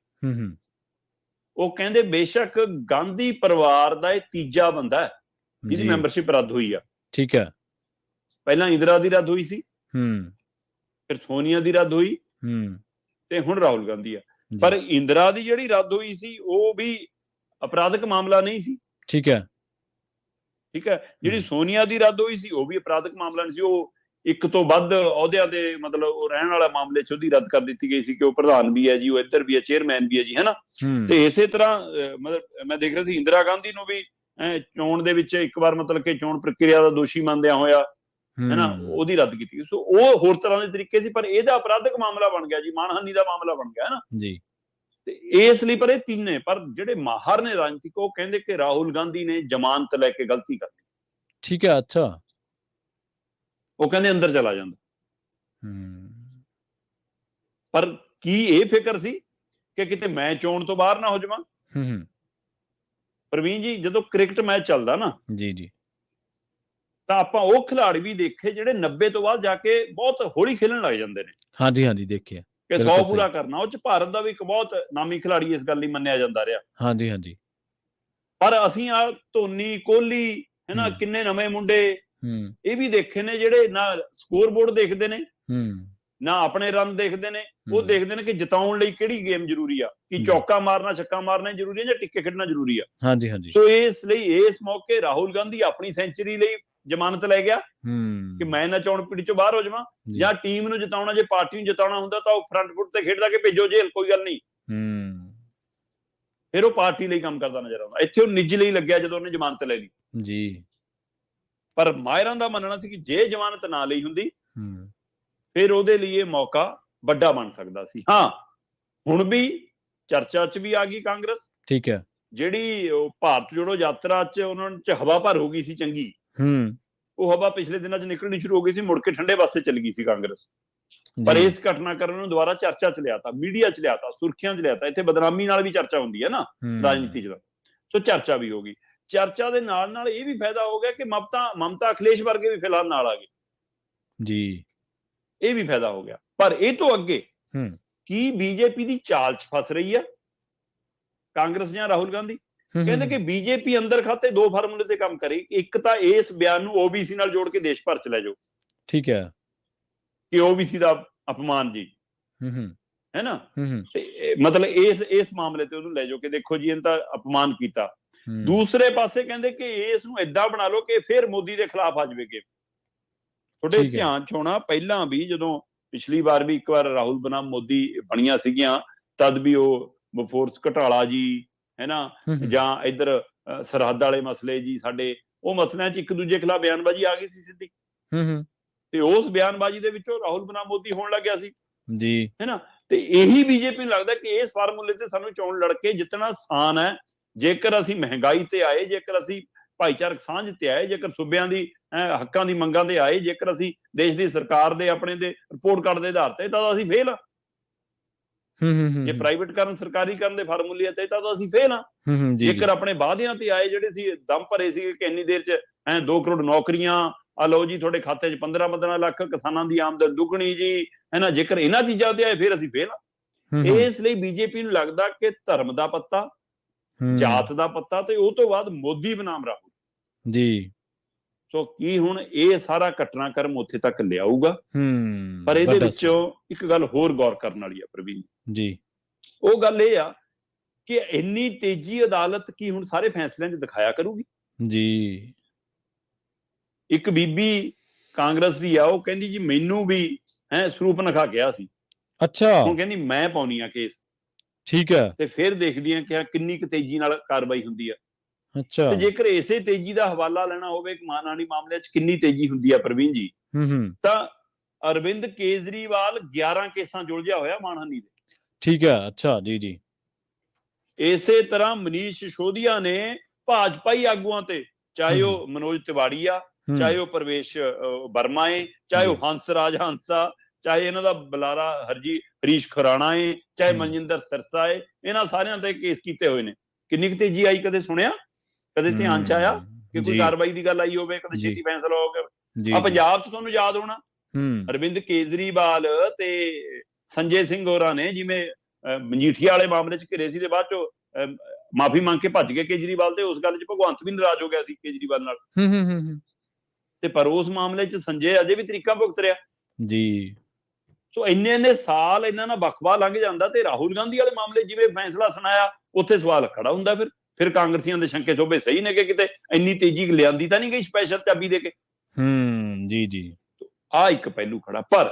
B: ਉਹ ਕਹਿੰਦੇ ਬੇਸ਼ੱਕ ਗਾਂਧੀ ਪਰਿਵਾਰ ਦਾ ਇਹ ਤੀਜਾ ਬੰਦਾ ਹੈ ਜਿਹਦੀ ਮੈਂਬਰਸ਼ਿਪ ਰੱਦ ਹੋਈ ਆ। ਠੀਕ ਹੈ। ਪਹਿਲਾਂ ਇੰਦਰਾ ਦੀ ਰੱਦ ਹੋਈ ਸੀ, ਫਿਰ ਸੋਨੀਆ ਦੀ ਰੱਦ ਹੋਈ, ਤੇ ਹੁਣ ਰਾਹੁਲ ਗਾਂਧੀ ਆ। ਪਰ ਇੰਦਰਾ ਦੀ ਜਿਹੜੀ ਰੱਦ ਹੋਈ ਸੀ ਉਹ ਵੀ ਅਪਰਾਧਿਕ ਮਾਮਲਾ ਨਹੀਂ ਸੀ। ਠੀਕ ਹੈ। ਠੀਕ ਹੈ। ਜਿਹੜੀ ਸੋਨੀਆ ਦੀ ਰੱਦ ਹੋਈ ਸੀ ਉਹ ਵੀ ਅਪਰਾਧਿਕ ਮਾਮਲਾ ਨਹੀਂ ਸੀ, ਉਹ ਇੱਕ ਤੋਂ ਵੱਧ ਅਹੁਦਿਆਂ ਦੇ ਮਤਲਬ ਉਹ ਰਹਿਣ ਵਾਲਾ ਮਾਮਲੇ 'ਚ ਉਹਦੀ ਰੱਦ ਕਰ ਦਿੱਤੀ ਗਈ ਸੀ ਕਿ ਉਹ ਪ੍ਰਧਾਨ ਵੀ ਹੈ ਜੀ, ਉਹ ਇੱਧਰ ਵੀ ਹੈ, ਚੇਅਰਮੈਨ ਵੀ ਹੈ ਜੀ, ਹੈਨਾ। ਤੇ ਇਸੇ ਤਰ੍ਹਾਂ ਮਤਲਬ ਮੈਂ ਦੇਖ ਰਿਹਾ ਸੀ ਇੰਦਰਾ ਗਾਂਧੀ ਨੂੰ ਵੀ ਚੋਣ ਦੇ ਵਿੱਚ ਇੱਕ ਵਾਰ ਮਤਲਬ ਕਿ ਚੋਣ ਪ੍ਰਕਿਰਿਆ ਦਾ ਦੋਸ਼ੀ ਮੰਨਦਿਆਂ ਹੋਇਆ, ਹੈਨਾ, ਉਹਦੀ ਰੱਦ ਕੀਤੀ ਗਈ। ਸੋ ਉਹ ਹੋਰ ਤਰ੍ਹਾਂ ਦੇ ਤਰੀਕੇ ਸੀ, ਪਰ ਇਹਦਾ ਅਪਰਾਧਿਕ ਮਾਮਲਾ ਬਣ ਗਿਆ ਜੀ, ਮਾਣਹਾਨੀ ਦਾ ਮਾਮਲਾ ਬਣ ਗਿਆ, ਹੈਨਾ ਜੀ। ਤੇ ਇਸ ਲਈ ਪਰ ਇਹ ਤਿੰਨੇ, ਪਰ ਜਿਹੜੇ ਮਾਹਰ ਨੇ ਰਾਜਨੀਤਿਕ, ਉਹ ਕਹਿੰਦੇ ਕਿ ਰਾਹੁਲ ਗਾਂਧੀ ਨੇ ਜ਼ਮਾਨਤ ਲੈ ਕੇ ਗਲਤੀ ਕਰ ਲਈ। ਠੀਕ ਹੈ। ਅੱਛਾ, ਉਹ ਕਹਿੰਦੇ ਅੰਦਰ ਚਲਾ ਜਾਂਦਾ। ਪਰ ਕੀ ਇਹ ਫਿਕਰ ਸੀ ਕਿ ਕਿਤੇ ਮੈਂ ਚੋਣ ਤੋਂ ਬਾਹਰ ਨਾ ਹੋ ਜਾਵਾਂ? ਪ੍ਰਵੀਨ ਜੀ, ਜਦੋਂ ਕ੍ਰਿਕਟ ਮੈਚ ਚੱਲਦਾ ਨਾ ਜੀ, ਤਾਂ ਆਪਾਂ ਉਹ ਖਿਡਾਰੀ ਵੀ ਦੇਖੇ ਜਿਹੜੇ 90 ਤੋਂ ਬਾਅਦ ਜਾ ਕੇ ਬਹੁਤ ਹੌਲੀ ਖੇਲਣ ਲੱਗ ਜਾਂਦੇ ਨੇ। ਹਾਂਜੀ, ਦੇਖਿਆ ਕਿ 100 ਪੂਰਾ ਕਰਨਾ। ਉਹ 'ਚ ਭਾਰਤ ਦਾ ਵੀ ਇੱਕ ਬਹੁਤ ਨਾਮੀ ਖਿਡਾਰੀ ਇਸ ਗੱਲ ਲਈ ਮੰਨਿਆ ਜਾਂਦਾ ਰਿਹਾ। ਹਾਂਜੀ। ਪਰ ਅਸੀਂ ਆ ਧੋਨੀ, ਕੋਹਲੀ, ਹੈਨਾ, ਕਿੰਨੇ ਨਵੇਂ ਮੁੰਡੇ ਇਹ ਵੀ ਦੇਖੇ ਨੇ ਜਿਹੜੇ ਨਾ ਸਕੋਰ ਬੋਰਡ ਦੇਖਦੇ ਨੇ, ਨਾ ਆਪਣੇ ਰਨ ਦੇਖਦੇ ਨੇ, ਉਹ ਦੇਖਦੇ ਨੇ ਕਿ ਜਿਤਾਉਣ ਲਈ ਕਿਹੜੀ ਗੇਮ ਜ਼ਰੂਰੀ ਆ, ਕਿ ਚੌਕਾ ਮਾਰਨਾ, ਛੱਕਾ ਮਾਰਨਾ ਜ਼ਰੂਰੀ ਹੈ ਜਾਂ ਟਿੱਕੇ ਖੇਡਣਾ ਜ਼ਰੂਰੀ ਆ। ਸੋ ਇਸ ਲਈ ਇਸ ਮੌਕੇ ਰਾਹੁਲ ਗਾਂਧੀ ਆਪਣੀ ਸੈਂਚੁਰੀ ਲਈ ਜ਼ਮਾਨਤ ਲੈ ਗਿਆ ਕਿ ਮੈਂ ਨਾ ਚੋਣ ਪੀੜੀ ਚੋਂ ਬਾਹਰ ਹੋ ਜਾਵਾਂ, ਜਾਂ ਟੀਮ ਨੂੰ ਜਿਤਾਉਣਾ, ਜੇ ਪਾਰਟੀ ਨੂੰ ਜਿਤਾਉਣਾ ਹੁੰਦਾ ਤਾਂ ਉਹ ਫਰੰਟ ਫੁੱਟ ਤੇ ਖੇਡਦਾ ਕਿ ਭੇਜੋ ਜੇਲ੍ਹ, ਕੋਈ ਗੱਲ ਨਹੀਂ। ਫਿਰ ਉਹ ਪਾਰਟੀ ਲਈ ਕੰਮ ਕਰਦਾ ਨਜ਼ਰ ਆਉਂਦਾ। ਇੱਥੇ ਉਹ ਨਿੱਜ ਲਈ ਲੱਗਿਆ ਜਦੋਂ ਉਹਨੇ ਜ਼ਮਾਨਤ ਲੈ ਲਈ ਜੀ। ਪਰ ਮਾਹਿਰਾਂ ਦਾ ਮੰਨਣਾ ਸੀ ਕਿ ਜੇ ਜ਼ਮਾਨਤ ਨਾ ਲਈ ਹੁੰਦੀ ਫਿਰ ਉਹਦੇ ਲਈ ਇਹ ਮੌਕਾ ਵੱਡਾ ਬਣ ਸਕਦਾ ਸੀ। ਹਾਂ, ਹੁਣ ਵੀ ਚਰਚਾ 'ਚ ਵੀ ਆ ਗਈ ਕਾਂਗਰਸ। ਠੀਕ ਹੈ। ਜਿਹੜੀ ਉਹ ਭਾਰਤ ਜੋੜੋ ਯਾਤਰਾ 'ਚ ਉਹਨਾਂ 'ਚ ਹਵਾ ਭਰ ਹੋ ਗਈ ਸੀ ਚੰਗੀ, ਉਹ ਹਵਾ ਪਿਛਲੇ ਦਿਨਾਂ 'ਚ ਨਿਕਲਣੀ ਸ਼ੁਰੂ ਹੋ ਗਈ ਸੀ, ਮੁੜ ਕੇ ਠੰਡੇ ਪਾਸੇ ਚਲੀ ਗਈ ਸੀ ਕਾਂਗਰਸ। ਪਰ ਇਸ ਘਟਨਾਕ੍ਰਮ ਨੂੰ ਦੁਬਾਰਾ ਚਰਚਾ 'ਚ ਲਿਆਤਾ, ਮੀਡੀਆ 'ਚ ਲਿਆਤਾ, ਸੁਰਖੀਆਂ 'ਚ ਲਿਆਤਾ। ਇੱਥੇ ਬਦਨਾਮੀ ਨਾਲ ਵੀ ਚਰਚਾ ਹੁੰਦੀ ਹੈ ਨਾ ਰਾਜਨੀਤੀ 'ਚ, ਸੋ ਚਰਚਾ ਵੀ ਹੋ ਗਈ। ਚਰਚਾ ਦੇ ਨਾਲ ਨਾਲ ਇਹ ਵੀ ਫਾਇਦਾ ਹੋ ਗਿਆ ਕਿ ਮਮਤਾ ਅਖਿਲੇਸ਼ ਵਰਗੇ ਵੀ ਫਿਲਹਾਲ ਨਾਲ ਆ ਗਏ ਜੀ, ਇਹ ਵੀ ਫਾਇਦਾ ਹੋ ਗਿਆ। ਪਰ ਇਹ ਤੋਂ ਅੱਗੇ ਕੀ ਬੀਜੇਪੀ ਦੀ ਚਾਲ 'ਚ ਫਸ ਰਹੀ ਹੈ ਕਾਂਗਰਸ ਜਾਂ ਰਾਹੁਲ ਗਾਂਧੀ? ਕਹਿੰਦੇ ਕਿ ਬੀਜੇਪੀ ਅੰਦਰ ਖਾਤੇ 2 ਫਾਰਮੂਲੇ ਤੇ ਕੰਮ ਕਰੇ। ਇੱਕ ਤਾਂ ਇਸ ਬਿਆਨ ਨੂੰ ਓਬੀਸੀ ਨਾਲ ਜੋੜ ਕੇ ਦੇਸ਼ ਭਰ 'ਚ ਲੈ ਜਾਓ। ਠੀਕ ਹੈ। ਕਿ ਓਬੀਸੀ ਦਾ ਅਪਮਾਨ ਜੀ, ਹੈ ਨਾ, ਤੇ ਮਤਲਬ ਇਸ ਮਾਮਲੇ ਤੇ ਉਹਨੂੰ ਲੈ ਜਾਓ ਕਿ ਦੇਖੋ ਜੀ ਇਹਨੇ ਤਾਂ ਅਪਮਾਨ ਕੀਤਾ। ਦੂਸਰੇ ਪਾਸੇ ਕਹਿੰਦੇ ਕਿ ਇਸ ਨੂੰ ਏਦਾਂ ਬਣਾ ਲਓ ਕਿ ਫਿਰ ਮੋਦੀ ਦੇ ਖਿਲਾਫ ਆ ਜਾਵੇ। ਤੁਹਾਡੇ ਧਿਆਨ 'ਚ ਹੋਣਾ, ਪਹਿਲਾਂ ਵੀ ਜਦੋਂ ਪਿਛਲੀ ਵਾਰ ਵੀ ਇੱਕ ਵਾਰ ਰਾਹੁਲ ਬਨਾਮ ਮੋਦੀ ਬਣੀਆਂ ਸੀਗੀਆਂ, ਤਦ ਵੀ ਉਹ ਬਫੋਰਸ ਘਟਾਲਾ ਜੀ, ਹੈ ਨਾ, ਜਾਂ ਇੱਧਰ ਸਰਹੱਦ ਵਾਲੇ ਮਸਲੇ ਜੀ ਸਾਡੇ, ਉਹ ਮਸਲਿਆਂ 'ਚ ਇੱਕ ਦੂਜੇ ਖਿਲਾਫ ਬਿਆਨਬਾਜ਼ੀ ਆ ਗਈ ਸੀ ਸਿੱਧੀ, ਤੇ ਉਸ ਬਿਆਨਬਾਜ਼ੀ ਦੇ ਵਿੱਚੋਂ ਰਾਹੁਲ ਬਨਾਮ ਮੋਦੀ ਹੋਣ ਲੱਗਿਆ ਸੀ ਜੀ, ਹੈ ਨਾ। ਤੇ ਇਹੀ ਬੀਜੇਪੀ ਨੂੰ ਲੱਗਦਾ ਕਿ ਇਸ ਫਾਰਮੂਲੇ ਤੇ ਸਾਨੂੰ ਚੋਣ ਲੜ ਕੇ ਜਿੱਤਣਾ ਆਸਾਨ ਹੈ। ਜੇਕਰ ਅਸੀਂ ਮਹਿੰਗਾਈ ਤੇ ਆਏ, ਜੇਕਰ ਅਸੀਂ ਭਾਈਚਾਰਕ ਸਾਂਝ ਤੇ ਆਏ, ਜੇਕਰ ਸੂਬਿਆਂ ਦੀ ਹੱਕਾਂ ਦੀ ਮੰਗਾਂ ਤੇ ਆਏ, ਜੇਕਰ ਅਸੀਂ ਦੇਸ਼ ਦੀ ਸਰਕਾਰ ਦੇ ਆਪਣੇ ਦੇ ਰਿਪੋਰਟ ਕਾਰਡ ਦੇ ਆਧਾਰ ਤੇ, ਤਾਂ ਅਸੀਂ ਫੇਲ ਆ। ਜੇ ਪ੍ਰਾਈਵੇਟਕਰਨ ਸਰਕਾਰੀਕਰਨ ਦੇ ਫਾਰਮੂਲੇ ਤੇ, ਤਾਂ ਅਸੀਂ ਫੇਲ ਆ। ਜੇਕਰ ਆਪਣੇ ਵਾਅਦਿਆਂ ਤੇ ਆਏ, ਜਿਹੜੇ ਸੀ ਦਮ ਭਰੇ ਸੀ ਕਿ ਇੰਨੀ ਦੇਰ 'ਚ 2 ਕਰੋੜ ਨੌਕਰੀਆਂ ਆ ਲਓ ਜੀ, ਤੁਹਾਡੇ ਖਾਤੇ 'ਚ 15-15 ਲੱਖ, ਕਿਸਾਨਾਂ ਦੀ ਆਮਦਨ ਦੁੱਗਣੀ ਜੀ, ਹੈ ਨਾ, ਜੇਕਰ ਇਹਨਾਂ ਚੀਜ਼ਾਂ ਤੇ ਆਏ ਫਿਰ ਅਸੀਂ ਫੇਲ ਆ। ਇਸ ਲਈ ਬੀਜੇਪੀ ਨੂੰ ਲੱਗਦਾ ਕਿ ਧਰਮ ਦਾ ਪੱਤਾ, ਜਾਤ ਦਾ ਪੱਤਾ, ਤੇ ਉਹ ਤੋਂ ਬਾਅਦ ਮੋਦੀ ਬਨਾਮ ਰਾਹੁਲ ਜੀ। ਸੋ ਕੀ ਹੁਣ ਇਹ ਸਾਰਾ ਘਟਨਾਕ੍ਰਮ ਉੱਥੇ ਤੱਕ ਲਿਆਊਗਾ? ਪਰ ਇਹਦੇ ਵਿੱਚੋਂ ਇੱਕ ਗੱਲ ਹੋਰ ਗੌਰ ਕਰਨ ਵਾਲੀ ਆ ਪ੍ਰਵੀਨ ਜੀ, ਉਹ ਗੱਲ ਇਹ ਆ ਕਿ ਇੰਨੀ ਤੇਜ਼ੀ ਅਦਾਲਤ ਕੀ ਹੁਣ ਸਾਰੇ ਫੈਸਲਿਆਂ 'ਚ ਦਿਖਾਇਆ ਕਰੂਗੀ ਜੀ। ਇੱਕ ਬੀਬੀ ਕਾਂਗਰਸ ਦੀ ਆ, ਉਹ ਕਹਿੰਦੀ ਜੀ ਮੈਨੂੰ ਵੀ ਸਰੂਪਨਖਾ ਕਿਹਾ ਸੀ, ਅੱਛਾ, ਹੁਣ ਕਹਿੰਦੀ ਮੈਂ ਪਾਉਣੀ ਆ ਕੇਸ, ਠੀਕ ਹੈ, ਤੇ ਫਿਰ ਦੇਖਦੀ ਆ ਕਿ ਕਿੰਨੀ ਕੁ ਤੇਜ਼ੀ ਨਾਲ ਕਾਰਵਾਈ ਹੁੰਦੀ ਆ। ਅੱਛਾ, ਤੇ ਜੇਕਰ ਇਸੇ ਤੇਜ਼ੀ ਦਾ ਹਵਾਲਾ ਲੈਣਾ ਹੋਵੇ ਕਿ ਮਾਨਹਾਨੀ ਮਾਮਲੇ 'ਚ ਕਿੰਨੀ ਤੇਜ਼ੀ ਹੁੰਦੀ ਆ ਪ੍ਰਵੀਨ ਜੀ, ਤਾਂ ਅਰਵਿੰਦ ਕੇਜਰੀਵਾਲ 11 ਕੇਸਾਂ 'ਚ ਉਲਝਿਆ ਹੋਇਆ ਮਾਨਹਾਨੀ ਦੇ, ਠੀਕ ਹੈ, ਅੱਛਾ ਜੀ ਜੀ। ਇਸੇ ਤਰ੍ਹਾਂ ਮਨੀਸ਼ ਸਿਸੋਦੀਆ ਨੇ ਭਾਜਪਾਈ ਆਗੂਆਂ ਤੇ, ਚਾਹੇ ਉਹ ਮਨੋਜ ਤਿਵਾੜੀ ਆ, ਚਾਹੇ ਉਹ ਪ੍ਰਵੇਸ਼ ਵਰਮਾ ਏ, ਚਾਹੇ ਉਹ ਹੰਸਰਾਜ ਹੰਸਾ, ਚਾਹੇ ਇਹਨਾਂ ਦਾ ਬੁਲਾਰਾ ਹਰੀਸ਼ ਖੁਰਾਣਾ ਏ, ਚਾਹੇ ਮਨਜਿੰਦਰ ਸਿਰਸਾ ਏ, ਇਹਨਾਂ ਸਾਰਿਆਂ ਤੇ ਕੇਸ ਕੀਤੇ ਹੋਏ ਨੇ। ਕਿੰਨੀ ਕੁ ਤੇਜ਼ੀ ਆਈ? ਕਦੇ ਸੁਣਿਆ? ਕਦੇ ਧਿਆਨ 'ਚ ਆਇਆ ਕਿ ਕੋਈ ਕਾਰਵਾਈ ਦੀ ਗੱਲ ਆਈ ਹੋਵੇ? ਕਦੇ ਛੇਤੀ ਫੈਸਲਾ ਹੋ ਗਿਆ? ਪੰਜਾਬ 'ਚ ਤੁਹਾਨੂੰ ਯਾਦ ਹੋਣਾ, ਅਰਵਿੰਦ ਕੇਜਰੀਵਾਲ ਤੇ ਸੰਜੇ ਸਿੰਘ ਹੋਰਾਂ ਨੇ ਜਿਵੇਂ ਮਜੀਠੀਆ ਵਾਲੇ ਮਾਮਲੇ 'ਚ ਘਿਰੇ ਸੀ, ਤੇ ਬਾਅਦ 'ਚੋਂ ਮਾਫੀ ਮੰਗ ਕੇ ਭੱਜ ਗਏ ਕੇਜਰੀਵਾਲ, ਤੇ ਉਸ ਗੱਲ 'ਚ ਭਗਵੰਤ ਵੀ ਨਾਰਾਜ਼ ਹੋ ਗਿਆ ਸੀ ਕੇਜਰੀਵਾਲ ਨਾਲ, ਤੇ ਪਰ ਉਸ ਮਾਮਲੇ 'ਚ ਸੰਜੇ ਅਜੇ ਵੀ ਤਰੀਕਾ ਭੁਗਤ ਰਿਹਾ ਜੀ। ਸੋ ਇੰਨੇ ਸਾਲ ਇਹਨਾਂ ਨਾਲ ਵਕਫਾ ਲੰਘ ਜਾਂਦਾ, ਤੇ ਰਾਹੁਲ ਗਾਂਧੀ ਵਾਲੇ ਮਾਮਲੇ ਜਿਵੇਂ ਫੈਸਲਾ ਸੁਣਾਇਆ, ਉੱਥੇ ਸਵਾਲ ਖੜਾ ਹੁੰਦਾ। ਫਿਰ ਕਾਂਗਰਸੀਆਂ ਦੇ ਸ਼ੰਕੇ ਚੋਬੇ ਸਹੀ ਨੇ ਕਿ ਕਿਤੇ ਇੰਨੀ ਤੇਜ਼ੀ ਲਿਆਂਦੀ ਤਾਂ ਨਹੀਂ ਗਈ ਸਪੈਸ਼ਲ ਚਾਬੀ ਦੇ ਕੇ ਜੀ ਜੀ। ਆ ਇੱਕ ਪਹਿਲੂ ਖੜਾ। ਪਰ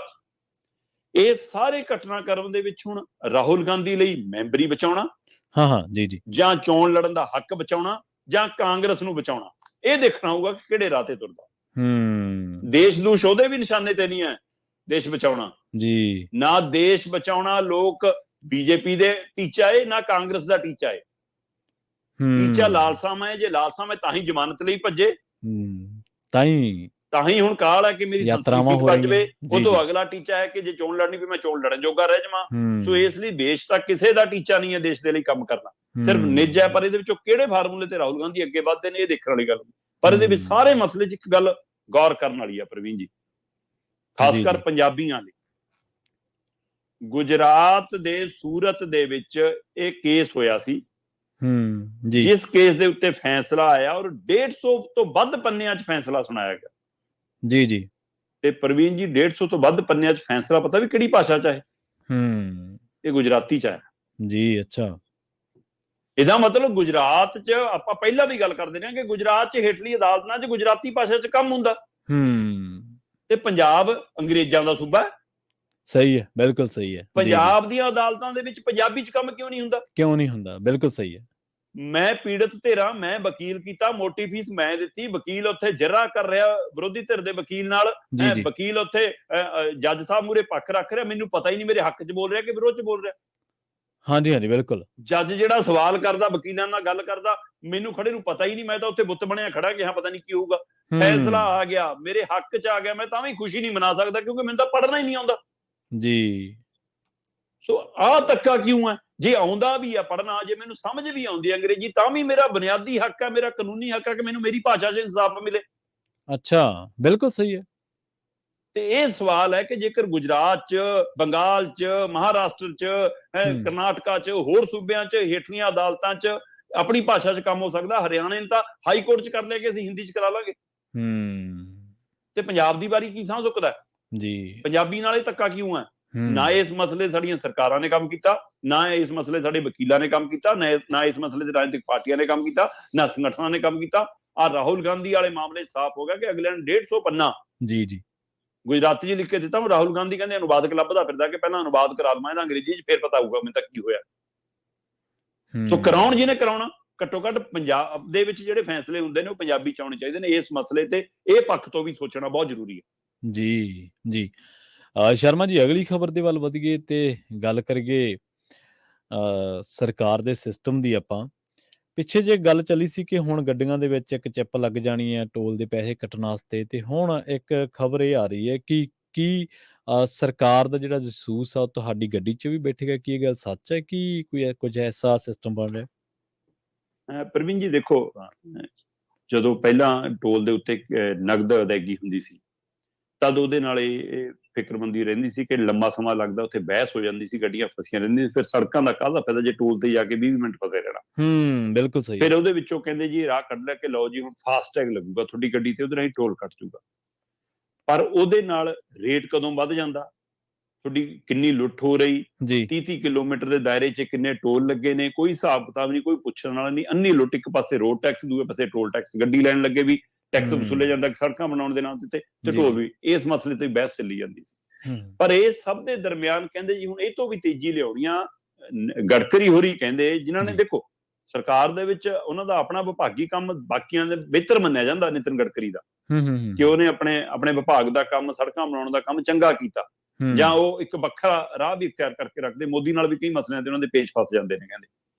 B: ਇਹ ਸਾਰੇ ਘਟਨਾਕ੍ਰਮ ਦੇ ਵਿੱਚ ਹੁਣ ਰਾਹੁਲ ਗਾਂਧੀ ਲਈ ਮੈਂਬਰੀ ਬਚਾਉਣਾ, ਜੀ ਜੀ, ਜਾਂ ਚੋਣ ਲੜਨ ਦਾ ਹੱਕ ਬਚਾਉਣਾ, ਜਾਂ ਕਾਂਗਰਸ ਨੂੰ ਬਚਾਉਣਾ, ਇਹ ਦੇਖਣਾ ਹੋਊਗਾ ਕਿ ਕਿਹੜੇ ਰਾਹ ਤੇ ਤੁਰਦਾ। ਦੇਸ਼ ਦੂਸ਼ ਉਹਦੇ ਵੀ ਨਿਸ਼ਾਨੇ ਤੇ ਨਹੀਂ ਹੈ ਦੇਸ਼ ਬਚਾਉਣਾ ਜੀ। ਨਾ ਦੇਸ਼ ਬਚਾਉਣਾ ਲੋਕ ਬੀਜੇਪੀ ਦੇ ਟੀਚਾ ਏ, ਨਾ ਕਾਂਗਰਸ ਦਾ ਟੀਚਾ ਏ। ਟੀਚਾ ਲਾਲਸਾਮਾ ਹੈ, ਜੇ ਲਾਲਸਾਮਾ ਤਾਂ ਹੀ ਜ਼ਮਾਨਤ ਲਈ ਭੱਜੇ, ਤਾਂ ਹੀ ਹੁਣ ਕਾਲ ਹੈ ਕਿ ਮੇਰੀ ਸੰਸਦੀ ਸੀਟ ਬਚ ਜਾਵੇ। ਉਹ ਤੋਂ ਅਗਲਾ ਟੀਚਾ ਹੈ ਕਿ ਜੇ ਚੋਣ ਲੜਨੀ ਵੀ ਮੈਂ ਚੋਣ ਲੜਨ ਜੋਗਾ ਰਹਿ ਜਾਵਾਂ। ਸੋ ਇਸ ਲਈ ਦੇਸ਼ ਤਾਂ ਕਿਸੇ ਦਾ ਟੀਚਾ ਨਹੀਂ ਹੈ ਦੇਸ਼ ਦੇ ਲਈ ਕੰਮ ਕਰਨਾ, ਸਿਰਫ ਨਿੱਜ ਹੈ। ਪਰ ਇਹਦੇ ਵਿੱਚੋਂ ਕਿਹੜੇ ਫਾਰਮੂਲੇ ਤੇ ਰਾਹੁਲ ਗਾਂਧੀ ਅੱਗੇ ਵੱਧਦੇ ਨੇ, ਇਹ ਦੇਖਣ ਵਾਲੀ ਗੱਲ। ਪਰ ਇਹਦੇ ਵਿੱਚ ਸਾਰੇ ਮਸਲੇ 'ਚ ਇੱਕ ਗੱਲ ਗੌਰ ਕਰਨ ਵਾਲੀ ਆ ਪ੍ਰਵੀਨ ਜੀ, ਖਾਸ ਕਰ ਪੰਜਾਬੀਆਂ ਲਈ। ਗੁਜਰਾਤ ਦੇ ਸੂਰਤ ਦੇ ਵਿੱਚ ਇਹ ਕੇਸ ਹੋਇਆ ਸੀ, ਜਿਸ ਕੇਸ ਦੇ ਉੱਤੇ ਫੈਸਲਾ ਆਇਆ ਔਰ 150 ਤੋਂ ਵੱਧ ਪੰਨਿਆਂ 'ਚ ਫੈਸਲਾ ਸੁਣਾਇਆ ਗਿਆ ਜੀ ਜੀ। ਤੇ ਪ੍ਰਵੀਨ ਜੀ 150 ਤੋਂ ਵੱਧ ਪੰਨਿਆਂ 'ਚ ਫੈਸਲਾ ਪਤਾ ਵੀ ਕਿਹੜੀ ਭਾਸ਼ਾ 'ਚ ਹੈ? ਇਹ ਗੁਜਰਾਤੀ 'ਚ ਹੈ ਜੀ। ਅੱਛਾ, ਇਹਦਾ ਮਤਲਬ ਗੁਜਰਾਤ 'ਚ ਆਪਾਂ ਪਹਿਲਾਂ ਵੀ ਗੱਲ ਕਰਦੇ ਰਹੇ ਕਿ ਗੁਜਰਾਤ 'ਚ ਹੇਠਲੀ ਅਦਾਲਤਾਂ 'ਚ ਗੁਜਰਾਤੀ ਭਾਸ਼ਾ 'ਚ ਕੰਮ ਹੁੰਦਾ, ਤੇ ਪੰਜਾਬ ਅੰਗਰੇਜ਼ਾਂ ਦਾ ਸੂਬਾ ਹੈ। ਸਹੀ ਹੈ, ਬਿਲਕੁਲ ਸਹੀ ਹੈ। ਪੰਜਾਬ ਦੀਆਂ ਅਦਾਲਤਾਂ ਦੇ ਵਿੱਚ ਪੰਜਾਬੀ 'ਚ ਕੰਮ ਕਿਉਂ ਨਹੀਂ ਹੁੰਦਾ? ਕਿਉਂ ਨਹੀਂ ਹੁੰਦਾ? ਬਿਲਕੁਲ ਸਹੀ ਹੈ। ਮੈਂ ਪੀੜਤ ਧਿਰਾਂ, ਮੈਂ ਵਕੀਲ ਕੀਤਾ, ਮੋਟੀ ਫੀਸ ਮੈਂ ਦਿੱਤੀ, ਵਕੀਲ ਉੱਥੇ ਜਿਰ੍ਹਾ ਕਰ ਰਿਹਾ ਵਿਰੋਧੀ ਧਿਰ ਦੇ ਵਕੀਲ ਨਾਲ, ਵਕੀਲ ਉੱਥੇ ਜੱਜ ਸਾਹਿਬ ਮੂਹਰੇ ਪੱਖ ਰੱਖ ਰਿਹਾ, ਮੈਨੂੰ ਪਤਾ ਹੀ ਨਹੀਂ ਮੇਰੇ ਹੱਕ 'ਚ ਬੋਲ ਰਿਹਾ ਕਿ ਵਿਰੋਧ 'ਚ ਬੋਲ ਰਿਹਾ। ਹਾਂਜੀ ਹਾਂਜੀ, ਬਿਲਕੁਲ। ਜੱਜ ਜਿਹੜਾ ਸਵਾਲ ਕਰਦਾ, ਵਕੀਲਾਂ ਨਾਲ ਗੱਲ ਕਰਦਾ, ਮੈਨੂੰ ਖੜੇ ਨੂੰ ਪਤਾ ਹੀ ਨਹੀਂ, ਮੈਂ ਤਾਂ ਉੱਥੇ ਬੁੱਤ ਬਣਿਆ ਖੜਾ ਕਿ ਹਾਂ ਪਤਾ ਨਹੀਂ ਕੀ ਹੋਊਗਾ। ਫੈਸਲਾ ਆ ਗਿਆ, ਮੇਰੇ ਹੱਕ 'ਚ ਆ ਗਿਆ, ਮੈਂ ਤਾਂ ਵੀ ਖੁਸ਼ੀ ਨਹੀਂ ਮਨਾ ਸਕਦਾ ਕਿਉਂਕਿ ਮੈਨੂੰ ਤਾਂ ਪੜ੍ਹਨਾ ਹੀ ਨਹੀਂ ਆਉਂਦਾ ਜੀ। ਸੋ ਆਹ ਧੱਕਾ ਕਿਉਂ ਹੈ? ਜੇ ਆਉਂਦਾ ਵੀ ਆ ਪੜ੍ਹਨਾ, ਜੇ ਮੈਨੂੰ ਸਮਝ ਵੀ ਆਉਂਦੀ ਅੰਗਰੇਜ਼ੀ, ਤਾਂ ਵੀ ਮੇਰਾ ਬੁਨਿਆਦੀ ਹੱਕ ਹੈ, ਮੇਰਾ ਕਾਨੂੰਨੀ ਹੱਕ ਹੈ ਕਿ ਮੈਨੂੰ ਮੇਰੀ ਭਾਸ਼ਾ 'ਚ ਇਨਸਾਫ ਮਿਲੇ। ਅੱਛਾ, ਬਿਲਕੁਲ ਸਹੀ ਹੈ। ਤੇ ਇਹ ਸਵਾਲ ਹੈ ਕਿ ਜੇਕਰ ਗੁਜਰਾਤ 'ਚ, ਬੰਗਾਲ 'ਚ, ਮਹਾਰਾਸ਼ਟਰ 'ਚ, ਕਰਨਾਟਕਾ 'ਚ, ਹੋਰ ਸੂਬਿਆਂ 'ਚ ਹੇਠਲੀਆਂ ਅਦਾਲਤਾਂ 'ਚ ਆਪਣੀ ਭਾਸ਼ਾ 'ਚ ਕੰਮ ਹੋ ਸਕਦਾ, ਹਰਿਆਣੇ ਨੇ ਤਾਂ ਹਾਈ ਕੋਰਟ 'ਚ ਕਰ ਲਿਆ ਕਿ ਅਸੀਂ ਹਿੰਦੀ 'ਚ ਕਰਾ ਲਾਂਗੇ, ਤੇ ਪੰਜਾਬ ਦੀ ਵਾਰੀ ਕੀ ਸਾਹ ਚੁੱਕਦਾ ਜੀ? ਪੰਜਾਬੀ ਨਾਲ ਇਹ ਧੱਕਾ ਕਿਉਂ ਹੈ? ਨਾ ਇਸ ਮਸਲੇ ਸਾਡੀਆਂ ਸਰਕਾਰਾਂ ਨੇ ਕੰਮ ਕੀਤਾ, ਨਾ ਇਸ ਮਸਲੇ ਸਾਡੇ ਵਕੀਲਾਂ ਨੇ ਕੰਮ ਕੀਤਾ, ਨਾ ਇਸ ਮਸਲੇ ਤੇ ਰਾਜਨੀਤਿਕ ਪਾਰਟੀਆਂ ਨੇ ਕੰਮ ਕੀਤਾ, ਨਾ ਸੰਗਠਨਾਂ ਨੇ ਕੰਮ ਕੀਤਾ। ਆ ਰਾਹੁਲ ਗਾਂਧੀ ਵਾਲੇ ਮਾਮਲੇ ਸਾਫ਼ ਹੋ ਗਿਆ ਕਿ ਅਗਲੇ ਨੇ 150 ਪੰਨਾ ਜੀ ਜੀ ਗੁਜਰਾਤੀ 'ਚ ਲਿਖ ਕੇ ਦਿੱਤਾ। ਹੁਣ ਰਾਹੁਲ ਗਾਂਧੀ ਕਹਿੰਦੇ ਅਨੁਵਾਦਕ ਲੱਭਦਾ ਫਿਰਦਾ ਕਿ ਪਹਿਲਾਂ ਅਨੁਵਾਦ ਕਰਾ ਲਵਾਂ ਇਹਦਾ ਅੰਗਰੇਜ਼ੀ 'ਚ, ਫਿਰ ਪਤਾ ਹੋਊਗਾ ਮੈਨੂੰ ਤਾਂ ਕੀ ਹੋਇਆ। ਸੋ ਕਰਾਉਣ ਜਿਹਨੇ ਕਰਾਉਣਾ, ਘੱਟੋ ਘੱਟ ਪੰਜਾਬ ਦੇ ਵਿੱਚ ਜਿਹੜੇ ਫੈਸਲੇ ਹੁੰਦੇ ਨੇ ਉਹ ਪੰਜਾਬੀ 'ਚ ਆਉਣੇ ਚਾਹੀਦੇ ਨੇ। ਇਸ ਮਸਲੇ ਤੇ ਇਹ ਪੱਖ ਤੋਂ ਵੀ ਸੋਚਣਾ ਬਹੁਤ ਜ਼ਰੂਰੀ ਹੈ ਜੀ ਜੀ। ਸ਼ਰਮਾ ਜੀ, ਅਗਲੀ ਖਬਰ ਦੇ ਵੱਲ ਵਧੀਏ ਤੇ ਗੱਲ ਕਰੀਏ ਸਰਕਾਰ ਦੇ ਸਿਸਟਮ ਦੀ। ਆਪਾਂ
A: ਪਿੱਛੇ ਜੇ ਗੱਲ ਚੱਲੀ ਸੀ ਕਿ ਹੁਣ ਗੱਡੀਆਂ ਦੇ ਵਿੱਚ ਇੱਕ ਚਿੱਪ ਲੱਗ ਜਾਣੀ ਹੈ ਟੋਲ ਦੇ ਪੈਸੇ ਕੱਟਣ ਵਾਸਤੇ, ਤੇ ਹੁਣ ਇੱਕ ਖਬਰ ਇਹ ਆ ਰਹੀ ਹੈ ਕਿ ਕੀ ਸਰਕਾਰ ਦਾ ਜਿਹੜਾ ਜਸੂਸ ਆ ਉਹ ਤੁਹਾਡੀ ਗੱਡੀ 'ਚ ਵੀ ਬੈਠੇਗਾ? ਕੀ ਇਹ ਗੱਲ ਸੱਚ ਹੈ ਕਿ ਕੋਈ ਕੁਝ ਐਸਾ ਸਿਸਟਮ ਬਣ ਰਿਹਾ?
B: ਪ੍ਰਵੀਨ ਜੀ ਦੇਖੋ, ਜਦੋਂ ਪਹਿਲਾਂ ਟੋਲ ਦੇ ਉੱਤੇ ਨਗਦ ਅਦਾਇਗੀ ਹੁੰਦੀ ਸੀ, ਤਦ ਉਹਦੇ ਨਾਲ ਇਹ ਫਿਕਰਮੰਦੀ ਰਹਿੰਦੀ ਸੀ ਕਿ ਲੰਮਾ ਸਮਾਂ ਲੱਗਦਾ, ਉੱਥੇ ਬਹਿਸ ਹੋ ਜਾਂਦੀ ਸੀ, ਗੱਡੀਆਂ ਫਸੀਆਂ ਰਹਿੰਦੀਆਂ, ਫਿਰ ਸੜਕਾਂ ਦਾ ਕਾਹਦਾ ਫਾਇਦਾ ਜੇ ਟੋਲ ਤੇ ਜਾ ਕੇ 20 ਮਿੰਟ ਫਸੇ ਰਹਿਣਾ।
A: ਬਿਲਕੁਲ ਸਹੀ।
B: ਫਿਰ ਉਹਦੇ ਵਿੱਚੋਂ ਕਹਿੰਦੇ ਜੀ ਰਾਹ ਕੱਢ ਲਿਆ ਕਿ ਲਓ ਜੀ ਹੁਣ ਫਾਸਟ ਟੈਗ ਲੱਗੂਗਾ ਤੁਹਾਡੀ ਗੱਡੀ ਤੇ, ਉਹਦੇ ਰਾਹੀਂ ਟੋਲ ਕੱਟ ਜੂਗਾ। ਪਰ ਉਹਦੇ ਨਾਲ ਰੇਟ ਕਦੋਂ ਵੱਧ ਜਾਂਦਾ, ਤੁਹਾਡੀ ਕਿੰਨੀ ਲੁੱਟ ਹੋ ਰਹੀ, 30-30 ਕਿਲੋਮੀਟਰ ਦੇ ਦਾਇਰੇ 'ਚ ਕਿੰਨੇ ਟੋਲ ਲੱਗੇ ਨੇ, ਕੋਈ ਹਿਸਾਬ ਕਿਤਾਬ ਨਹੀਂ, ਕੋਈ ਪੁੱਛਣ ਵਾਲਾ ਨਹੀਂ, ਅੰਨੀ ਲੁੱਟ। ਇੱਕ ਪਾਸੇ ਰੋਡ ਟੈਕਸ, ਦੂਏ ਪਾਸੇ ਟੋਲ ਟੈਕਸ, ਗੱਡੀ ਲੈਣ ਲੱਗੇ ਵੀ ਟੈਕਸ ਵਸੂਲਿਆ ਜਾਂਦਾ ਸੜਕਾਂ ਬਣਾਉਣ ਦੇ ਨਾਮ ਤੇ ਟੋਲ ਵੀ। ਇਸ ਮਸਲੇ ਤੇ ਬਹਿਸ ਚੱਲੀ ਜਾਂਦੀ ਸੀ। ਪਰ ਇਹ ਸਭ ਦੇ ਦਰਮਿਆਨ ਕਹਿੰਦੇ ਜੀ ਹੁਣ ਇਹ ਤੋਂ ਵੀ ਤੇਜ਼ੀ ਲਿਆਉਣੀਆਂ ਗਡਕਰੀ ਹੋਰੀ ਕਹਿੰਦੇ, ਜਿਨ੍ਹਾਂ ਨੇ ਦੇਖੋ ਸਰਕਾਰ ਦੇ ਵਿੱਚ ਉਹਨਾਂ ਦਾ ਆਪਣਾ ਵਿਭਾਗੀ ਕੰਮ ਬਾਕੀਆਂ ਦੇ ਬਿਹਤਰ ਮੰਨਿਆ ਜਾਂਦਾ, ਨਿਤਿਨ ਗਡਕਰੀ ਦਾ, ਕਿ ਉਹਨੇ ਆਪਣੇ ਵਿਭਾਗ ਦਾ ਕੰਮ, ਸੜਕਾਂ ਬਣਾਉਣ ਦਾ ਕੰਮ ਚੰਗਾ ਕੀਤਾ, ਜਾਂ ਉਹ ਇੱਕ ਵੱਖਰਾ ਰਾਹ ਵੀ ਇਖਤਿਆਰ ਕਰਕੇ ਰੱਖਦੇ। ਮੋਦੀ ਨਾਲ ਵੀ ਕਈ ਮਸਲਿਆਂ ਤੇ ਉਹਨਾਂ ਦੇ ਪੇਚ ਫਸ ਜਾਂਦੇ ਨੇ ਕਹਿੰਦੇ।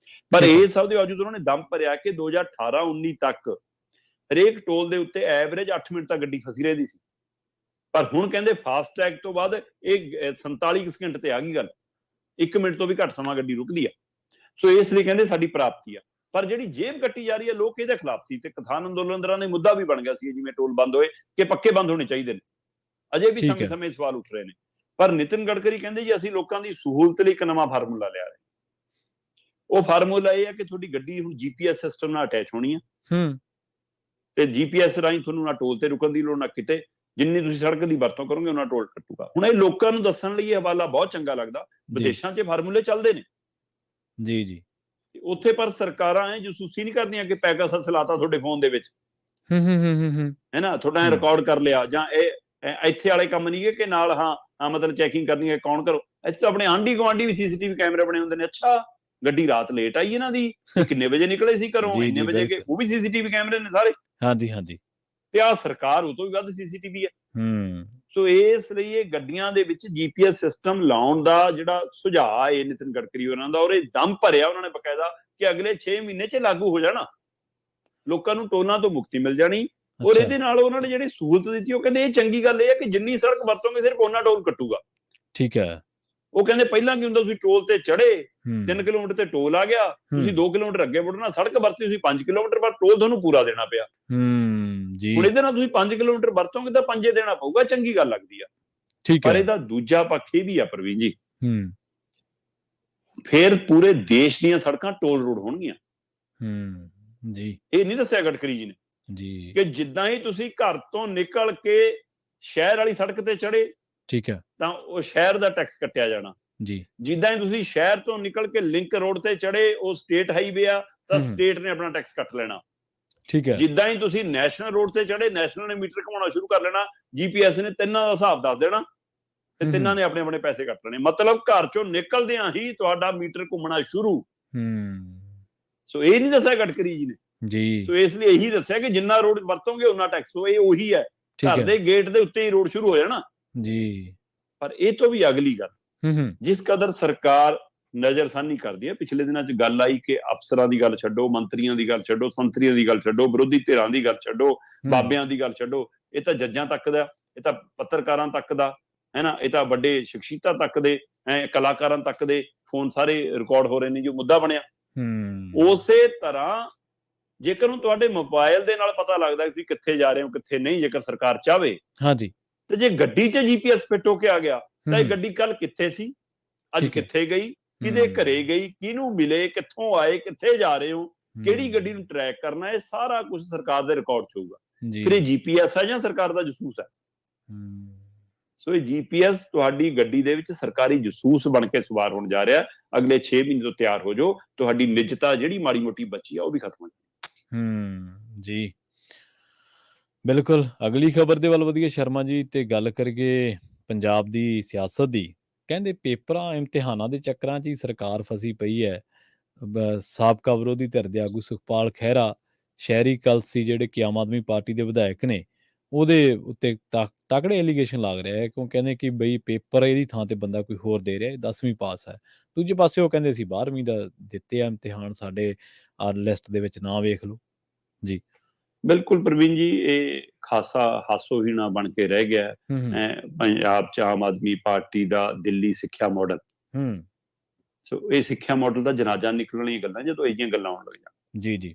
B: ਪਰ ਇਹ ਸਭ ਦੇ ਬਾਵਜੂਦ ਉਹਨਾਂ ਨੇ ਦਮ ਭਰਿਆ ਕਿ 2018-19 ਤੱਕ ਹਰੇਕ ਟੋਲ ਦੇ ਉੱਤੇ ਐਵਰੇਜ 8 ਮਿੰਟ ਤੱਕ ਗੱਡੀ ਫਸੀ ਰਹਿੰਦੀ ਸੀ। ਪਰ ਹੁਣ ਕਹਿੰਦੇ ਫਾਸਟ ਟੈਗ ਤੋਂ ਬਾਅਦ ਇਹ 47 ਸਕਿੰਟ ਤੇ ਆ ਗਈ ਗੱਲ, 1 ਮਿੰਟ ਤੋਂ ਵੀ ਘੱਟ ਸਮਾਂ ਗੱਡੀ ਰੁਕਦੀ ਆ। ਸੋ ਇਸ ਲਈ ਕਹਿੰਦੇ ਸਾਡੀ ਪ੍ਰਾਪਤੀ ਆ। ਪਰ ਜਿਹੜੀ ਜੇਬ ਕੱਟੀ ਜਾ ਰਹੀ ਹੈ, ਲੋਕ ਇਹਦੇ ਖਿਲਾਫ ਸੀ, ਤੇ ਕਿਸਾਨ ਅੰਦੋਲਨ ਦੌਰਾਨ ਇਹ ਮੁੱਦਾ ਵੀ ਬਣ ਗਿਆ ਸੀ ਜਿਵੇਂ ਟੋਲ ਬੰਦ ਹੋਏ ਕਿ ਪੱਕੇ ਬੰਦ ਹੋਣੇ ਚਾਹੀਦੇ ਨੇ। ਅਜੇ ਵੀ ਸਮੇਂ-ਸਮੇਂ ਸਵਾਲ ਉੱਠ ਰਹੇ ਨੇ। ਪਰ ਨਿਤਿਨ ਗਡਕਰੀ ਕਹਿੰਦੇ ਜੀ ਅਸੀਂ ਲੋਕਾਂ ਦੀ ਸਹੂਲਤ ਲਈ ਇੱਕ ਨਵਾਂ ਫਾਰਮੂਲਾ ਲਿਆ ਰਹੇ। ਉਹ ਫਾਰਮੂਲਾ ਇਹ ਹੈ ਕਿ ਤੁਹਾਡੀ ਗੱਡੀ ਹੁਣ GPS ਸਿਸਟਮ ਨਾਲ ਅਟੈਚ ਹੋਣੀ ਹੈ, ਤੇ GPS ਰਾਹੀਂ ਤੁਹਾਨੂੰ ਨਾ ਟੋਲ ਤੇ ਰੁਕਣ ਦੀ ਲੋੜ, ਨਾ ਕਿਤੇ। ਜਿੰਨੀ ਤੁਸੀਂ ਸੜਕ ਦੀ ਵਰਤੋਂ ਕਰੋਗੇ ਉਹਨਾਂ ਟੋਲ ਕੱਟੂਗਾ। ਹੁਣ ਇਹ ਲੋਕਾਂ ਨੂੰ ਦੱਸਣ ਲਈ ਇਹ ਹਵਾਲਾ ਬਹੁਤ ਚੰਗਾ ਲੱਗਦਾ। ਵਿਦੇਸ਼ਾਂ 'ਚ ਫਾਰਮੂਲੇ ਚੱਲਦੇ ਨੇ ਜੀ, ਉੱਥੇ ਪਰ ਸਰਕਾਰਾਂ ਐ ਜਸੂਸੀ ਨਹੀਂ ਕਰਦੀਆਂ ਕਿ ਪੈਗਾਸਸ ਲਾਤਾ ਤੁਹਾਡੇ ਫੋਨ ਦੇ ਵਿੱਚ, ਹੈ ਨਾ, ਤੁਹਾਡਾ ਰਿਕਾਰਡ ਕਰ ਲਿਆ, ਜਾਂ ਇਹ ਇੱਥੇ ਵਾਲੇ ਕੰਮ ਨਹੀਂ ਹੈ ਕਿ ਨਾਲ ਮਤਲਬ ਚੈਕਿੰਗ ਕਰਨੀ ਹੈ ਕੌਣ ਕਰੋ। ਇੱਥੇ ਤਾਂ ਆਪਣੇ ਆਂਢੀ ਗੁਆਂਢੀ ਵੀ CCTV ਕੈਮਰੇ ਬਣੇ ਹੁੰਦੇ ਨੇ। ਅੱਛਾ ਗੱਡੀ ਰਾਤ ਲੇਟ ਆਈ ਇਹਨਾਂ ਦੀ, ਕਿੰਨੇ ਵਜੇ ਨਿਕਲੇ ਸੀ ਘਰੋਂ, ਇੰਨੇ ਵਜੇ ਗਏ, ਉਹ ਵੀ CCTV ਕੈਮਰੇ ਨੇ ਸਾਰੇ। ਹਾਂਜੀ। ਤੇ ਆਹ ਸਰਕਾਰ ਉਹ ਤੋਂ ਵੀ ਵੱਧ CCTV ਹੈ। ਸੋ ਇਸ ਲਈ ਇਹ ਗੱਡੀਆਂ ਦੇ ਵਿੱਚ GPS ਸਿਸਟਮ ਲਾਉਣ ਦਾ ਜਿਹੜਾ ਸੁਝਾਅ ਹੈ ਨਿਤਿਨ ਗਡਕਰੀ ਉਹਨਾਂ ਦਾ, ਔਰ ਇਹ ਦਮ ਭਰਿਆ ਉਹਨਾਂ ਨੇ ਬਕਾਇਦਾ ਕਿ ਅਗਲੇ 6 ਮਹੀਨੇ 'ਚ ਲਾਗੂ ਹੋ ਜਾਣਾ, ਲੋਕਾਂ ਨੂੰ ਟੋਲਾਂ ਤੋਂ ਮੁਕਤੀ ਮਿਲ ਜਾਣੀ। ਔਰ ਇਹਦੇ ਨਾਲ ਉਹਨਾਂ ਨੇ ਜਿਹੜੀ ਸਹੂਲਤ ਦਿੱਤੀ, ਉਹ ਕਹਿੰਦੇ ਇਹ ਚੰਗੀ ਗੱਲ ਇਹ ਹੈ ਕਿ ਜਿੰਨੀ ਸੜਕ ਵਰਤੋਂਗੇ ਸਿਰਫ ਉਹਨਾਂ ਟੋਲ ਕੱਟੂਗਾ। ਠੀਕ ਹੈ। ਉਹ ਕਹਿੰਦੇ ਪਹਿਲਾਂ ਕੀ ਹੁੰਦਾ, ਤੁਸੀਂ ਟੋਲ ਤੇ ਚੜੇ, 3 ਕਿਲੋਮੀਟਰ ਤੇ ਟੋਲ ਆ ਗਿਆ, ਤੁਸੀਂ 2 ਕਿਲੋਮੀਟਰ ਅੱਗੇ ਵੜਨਾ, ਸੜਕ ਵਰਤੀ ਤੁਸੀਂ 5 ਕਿਲੋਮੀਟਰ, ਪਰ ਟੋਲ ਤੁਹਾਨੂੰ ਪੂਰਾ ਦੇਣਾ ਪਿਆ। ਹੁਣ ਇਹਦੇ ਨਾਲ ਤੁਸੀਂ 5 ਕਿਲੋਮੀਟਰ ਵਰਤੋਂਗੇ ਤਾਂ 5 ਦੇਣਾ ਪਊਗਾ, ਚੰਗੀ ਗੱਲ ਲੱਗਦੀ ਆ। ਪਰ ਇਹਦਾ ਦੂਜਾ ਪੱਖ ਇਹ ਵੀ ਆ ਪ੍ਰਵੀਨ ਜੀ, ਫਿਰ ਪੂਰੇ ਦੇਸ਼ ਦੀਆਂ ਸੜਕਾਂ ਟੋਲ ਰੋਡ ਹੋਣਗੀਆਂ। ਇਹ ਨਹੀਂ ਦੱਸਿਆ ਗਡਕਰੀ ਜੀ ਨੇ ਕਿ ਜਿੱਦਾਂ ਹੀ ਤੁਸੀਂ ਘਰ ਤੋਂ ਨਿਕਲ ਕੇ ਸ਼ਹਿਰ ਵਾਲੀ ਸੜਕ ਤੇ ਚੜੇ, ਤਾਂ ਉਹ ਸ਼ਹਿਰ ਦਾ ਟੈਕਸ ਕੱਟਿਆ ਜਾਣਾ। ਜਿੱਦਾਂ ਹੀ ਤੁਸੀਂ ਸ਼ਹਿਰ ਤੋਂ ਨਿਕਲ ਕੇ ਲਿੰਕ ਰੋਡ ਤੇ ਚੜੇ, ਉਹ ਸਟੇਟ ਹਾਈਵੇ ਆ, ਤਾਂ ਸਟੇਟ ਨੇ ਆਪਣਾ ਟੈਕਸ ਕੱਟ ਲੈਣਾ। ਜਿੱਦਾਂ ਹੀ ਤੁਸੀਂ ਨੈਸ਼ਨਲ ਰੋਡ ਤੇ ਚੜੇ, ਨੈਸ਼ਨਲ ਨੇ ਮੀਟਰ ਘੁਮਾਉਣਾ ਸ਼ੁਰੂ ਕਰ ਲੈਣਾ, GPS ਨੇ ਤਿੰਨਾਂ ਦਾ ਹਿਸਾਬ ਦੱਸ ਦੇਣਾ, ਤੇ ਤਿੰਨਾਂ ਨੇ ਆਪਣੇ ਪੈਸੇ ਕੱਟ ਲੈਣੇ। ਮਤਲਬ ਘਰ ਚੋਂ ਨਿਕਲਦਿਆਂ ਹੀ ਤੁਹਾਡਾ ਮੀਟਰ ਘੁੰਮਣਾ ਸ਼ੁਰੂ। ਸੋ ਇਹ ਨਹੀਂ ਦੱਸਿਆ ਗਡਕਰੀ ਜੀ ਨੇ। ਸੋ ਇਸ ਲਈ ਇਹੀ ਦੱਸਿਆ ਕਿ ਜਿੰਨਾ ਰੋਡ ਵਰਤੋਂਗੇ ਉਨਾ ਟੈਕਸ। ਇਹ ਉਹੀ ਹੈ, ਘਰ ਦੇ ਗੇਟ ਦੇ ਉੱਤੇ ਹੀ ਰੋਡ ਸ਼ੁਰੂ ਹੋ ਜਾਣਾ। ਪਰ ਇਹ ਤੋਂ ਵੀ ਅਗਲੀ ਗੱਲ, ਜਿਸ ਕਦਰ ਸਰਕਾਰ ਨਜ਼ਰਸਾਨੀ ਕਰਦੀ ਹੈ, ਪਿਛਲੇ ਦਿਨਾਂ 'ਚ ਗੱਲ ਆਈ ਕਿ ਅਫਸਰਾਂ ਦੀ ਗੱਲ ਛੱਡੋ, ਮੰਤਰੀਆਂ ਦੀ ਗੱਲ ਛੱਡੋ, ਸੰਤਰੀਆਂ ਦੀ ਗੱਲ ਛੱਡੋ, ਵਿਰੋਧੀ ਧਿਰਾਂ ਦੀ ਗੱਲ ਛੱਡੋ, ਬਾਬਿਆਂ ਦੀ ਗੱਲ ਛੱਡੋ, ਇਹ ਤਾਂ ਜੱਜਾਂ ਤੱਕ ਦਾ, ਇਹ ਤਾਂ ਪੱਤਰਕਾਰਾਂ ਤੱਕ ਦਾ, ਹੈ ਨਾ, ਇਹ ਤਾਂ ਵੱਡੇ ਸ਼ਖਸੀਅਤਾਂ ਤੱਕ ਦੇ, ਕਲਾਕਾਰਾਂ ਤੱਕ ਦੇ ਫੋਨ ਸਾਰੇ ਰਿਕਾਰਡ ਹੋ ਰਹੇ ਨੇ, ਜੋ ਮੁੱਦਾ ਬਣਿਆ। ਉਸੇ ਤਰ੍ਹਾਂ ਜੇਕਰ ਨੂੰ ਤੁਹਾਡੇ ਮੋਬਾਈਲ ਦੇ ਨਾਲ ਪਤਾ ਲੱਗਦਾ ਕਿ ਕਿੱਥੇ ਜਾ ਰਹੇ ਹੋ, ਕਿੱਥੇ ਨਹੀਂ, ਜੇਕਰ ਸਰਕਾਰ ਚਾਹਵੇ, ਤੇ ਜੇ ਗੱਡੀ 'ਚ GPS ਫਿੱਟ ਹੋ ਕੇ ਆ ਗਿਆ, ਤਾਂ ਇਹ ਗੱਡੀ ਕੱਲ ਕਿੱਥੇ ਸੀ, ਅੱਜ ਕਿੱਥੇ ਗਈ, ਕਿਹਦੇ ਘਰੇ ਗਈ, ਕਿਹਨੂੰ ਮਿਲੇ, ਕਿੱਥੋਂ ਆਏ, ਕਿੱਥੇ ਜਾ ਰਹੇ ਹੋ, ਕਿਹੜੀ ਗੱਡੀ ਨੂੰ ਟਰੈਕ ਕਰਨਾ, ਇਹ ਸਾਰਾ ਕੁਝ ਸਰਕਾਰ ਦੇ ਰਿਕਾਰਡ 'ਚ ਹੋਊਗਾ। ਫਿਰ ਇਹ GPS ਹੈ ਜਾਂ ਸਰਕਾਰ ਦਾ ਜਸੂਸ ਹੈ? ਸੋ ਇਹ GPS ਤੁਹਾਡੀ ਗੱਡੀ ਦੇ ਵਿੱਚ ਸਰਕਾਰੀ ਜਸੂਸ ਬਣ ਕੇ ਸਵਾਰ ਹੋਣ ਜਾ ਰਿਹਾ। ਅਗਲੇ 6 ਮਹੀਨੇ ਤੋਂ ਤਿਆਰ ਹੋ ਜਾਓ, ਤੁਹਾਡੀ ਨਿੱਜਤਾ ਜਿਹੜੀ ਮਾੜੀ ਮੋਟੀ ਬਚੀ ਆ ਉਹ ਵੀ ਖਤਮ ਹੋ ਜਾਏਗੀ।
A: ਜੀ ਬਿਲਕੁਲ। ਅਗਲੀ ਖਬਰ ਦੇ ਵੱਲ ਵਧੀਆ ਸ਼ਰਮਾ ਜੀ, ਤੇ ਗੱਲ ਕਰੀਏ ਪੰਜਾਬ ਦੀ ਸਿਆਸਤ ਦੀ। ਕਹਿੰਦੇ ਪੇਪਰਾਂ ਇਮਤਿਹਾਨਾਂ ਦੇ ਚੱਕਰਾਂ 'ਚ ਹੀ ਸਰਕਾਰ ਫਸੀ ਪਈ ਹੈ। ਸਾਬਕਾ ਵਿਰੋਧੀ ਧਿਰ ਦੇ ਆਗੂ ਸੁਖਪਾਲ ਖਹਿਰਾ, ਸ਼ਹਿਰੀ ਕਲਸੀ ਜਿਹੜੇ ਕਿ ਆਮ ਆਦਮੀ ਪਾਰਟੀ ਦੇ ਵਿਧਾਇਕ ਨੇ, ਉਹਦੇ ਉੱਤੇ ਤਕੜੇ ਐਲੀਗੇਸ਼ਨ ਲੱਗ ਰਿਹਾ ਹੈ, ਕਿਉਂ ਕਹਿੰਦੇ ਕਿ ਬਈ ਪੇਪਰ ਇਹਦੀ ਥਾਂ ਤੇ ਬੰਦਾ ਕੋਈ ਹੋਰ ਦੇ ਰਿਹਾ, 10ਵੀਂ ਪਾਸ ਹੈ। ਦੂਜੇ ਪਾਸੇ ਉਹ ਕਹਿੰਦੇ ਅਸੀਂ 12ਵੀਂ ਦਾ ਦਿੱਤੇ ਆ ਇਮਤਿਹਾਨ, ਸਾਡੇ ਲਿਸਟ ਦੇ ਵਿੱਚ ਨਾਂ ਵੇਖ ਲਓ। ਜੀ।
B: ਬਿਲਕੁਲ ਪ੍ਰਵੀਨ ਜੀ, ਇਹ ਖਾਸਾ ਹਾਸੋਹੀਣਾ ਬਣ ਕੇ ਰਹਿ ਗਿਆ ਪੰਜਾਬ 'ਚ ਆਮ ਆਦਮੀ ਪਾਰਟੀ ਦਾ ਦਿੱਲੀ ਸਿੱਖਿਆ ਮਾਡਲ। ਸੋ ਇਹ ਸਿੱਖਿਆ ਮਾਡਲ ਦਾ ਜਨਾਜ਼ਾ ਨਿਕਲਣ ਵਾਲੀਆਂ ਗੱਲਾਂ ਜਦੋਂ ਇਹ ਜਿਹੀਆਂ ਗੱਲਾਂ ਆਉਣ ਲੱਗ ਜਾਣ।
A: ਜੀ ਜੀ।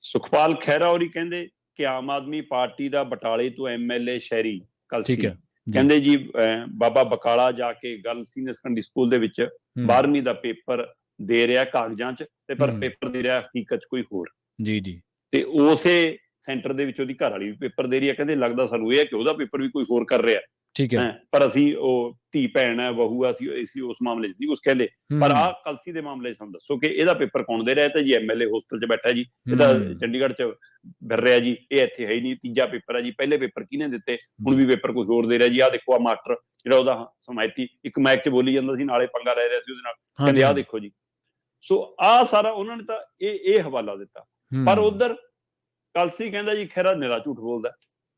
B: ਸੁਖਪਾਲ ਖਹਿਰਾ ਹੋਰੀ ਕਹਿੰਦੇ ਕਿ ਆਮ ਆਦਮੀ ਪਾਰਟੀ ਦਾ ਬਟਾਲੇ ਤੋਂ MLA ਸ਼ਹਿਰੀ ਕਲਸੀ ਕਹਿੰਦੇ ਜੀ ਬਾਬਾ ਬਕਾਲਾ ਜਾ ਕੇ ਗਰਲ ਸੀਨੀਅਰ ਸੈਕੰਡਰੀ ਸਕੂਲ ਦੇ ਵਿੱਚ 12ਵੀਂ ਦਾ ਪੇਪਰ ਦੇ ਰਿਹਾ ਕਾਗਜ਼ਾਂ 'ਚ, ਤੇ ਪਰ ਪੇਪਰ ਦੇ ਰਿਹਾ ਹਕੀਕਤ 'ਚ ਕੋਈ ਹੋਰ। ਜੀ ਜੀ। ਤੇ ਉਸੇ ਸੈਂਟਰ ਦੇ ਵਿੱਚ ਉਹਦੀ ਘਰ ਵਾਲੀ ਵੀ ਪੇਪਰ ਦੇ ਰਹੀ ਹੈ। ਕਹਿੰਦੇ ਲੱਗਦਾ ਸਾਨੂੰ ਇਹ ਹੈ ਕਿ ਉਹਦਾ ਪੇਪਰ ਵੀ ਕੋਈ ਹੋਰ ਕਰ ਰਿਹਾ। ਠੀਕ ਹੈ, ਪਰ ਅਸੀਂ ਉਹ ਧੀ ਭੈਣ ਹੈ, ਬਹੂ ਆ, ਅਸੀਂ ਉਸ ਮਾਮਲੇ 'ਚ ਨਹੀਂ ਕੁਛ ਕਹਿੰਦੇ। ਪਰ ਆਹ ਕਲਸੀ ਦੇ ਮਾਮਲੇ 'ਚ ਸਾਨੂੰ ਦੱਸੋ ਕਿ ਇਹਦਾ ਪੇਪਰ ਕੌਣ ਦੇ ਰਿਹਾ? ਤਾਂ ਜੀ MLA ਹੋਸਟਲ 'ਚ ਬੈਠਾ ਜੀ, ਇਹ ਤਾਂ ਚੰਡੀਗੜ੍ਹ 'ਚ ਫਿਰ ਰਿਹਾ ਜੀ, ਇਹ ਇੱਥੇ ਹੈ ਹੀ ਨਹੀਂ। ਤੀਜਾ ਪੇਪਰ ਹੈ ਜੀ, ਪਹਿਲੇ ਪੇਪਰ ਕਿਹਨੇ ਦਿੱਤੇ? ਹੁਣ ਵੀ ਪੇਪਰ ਕੋਈ ਹੋਰ ਦੇ ਰਿਹਾ ਜੀ। ਆਹ ਦੇਖੋ, ਆ ਮਾਸਟਰ ਜਿਹੜਾ ਉਹਦਾ ਸਮਾਇਤੀ ਇੱਕ ਮੈਚ 'ਚ ਬੋਲੀ ਜਾਂਦਾ ਸੀ, ਨਾਲੇ ਪੰਗਾ ਲੈ ਰਿਹਾ ਸੀ ਉਹਦੇ ਨਾਲ, ਕਹਿੰਦੇ ਆਹ ਦੇਖੋ ਜੀ। ਸੋ ਆਹ ਸਾਰਾ ਉਹਨਾਂ ਨੇ ਤਾਂ ਇਹ ਹਵਾਲਾ ਦਿੱਤਾ। ਪਰ ਉਧਰ ਕਲਸੀ ਕਹਿੰਦਾ ਜੀ ਖਹਿਰਾ ਨਿਰਾ ਝੂਠ ਬੋਲਦਾ।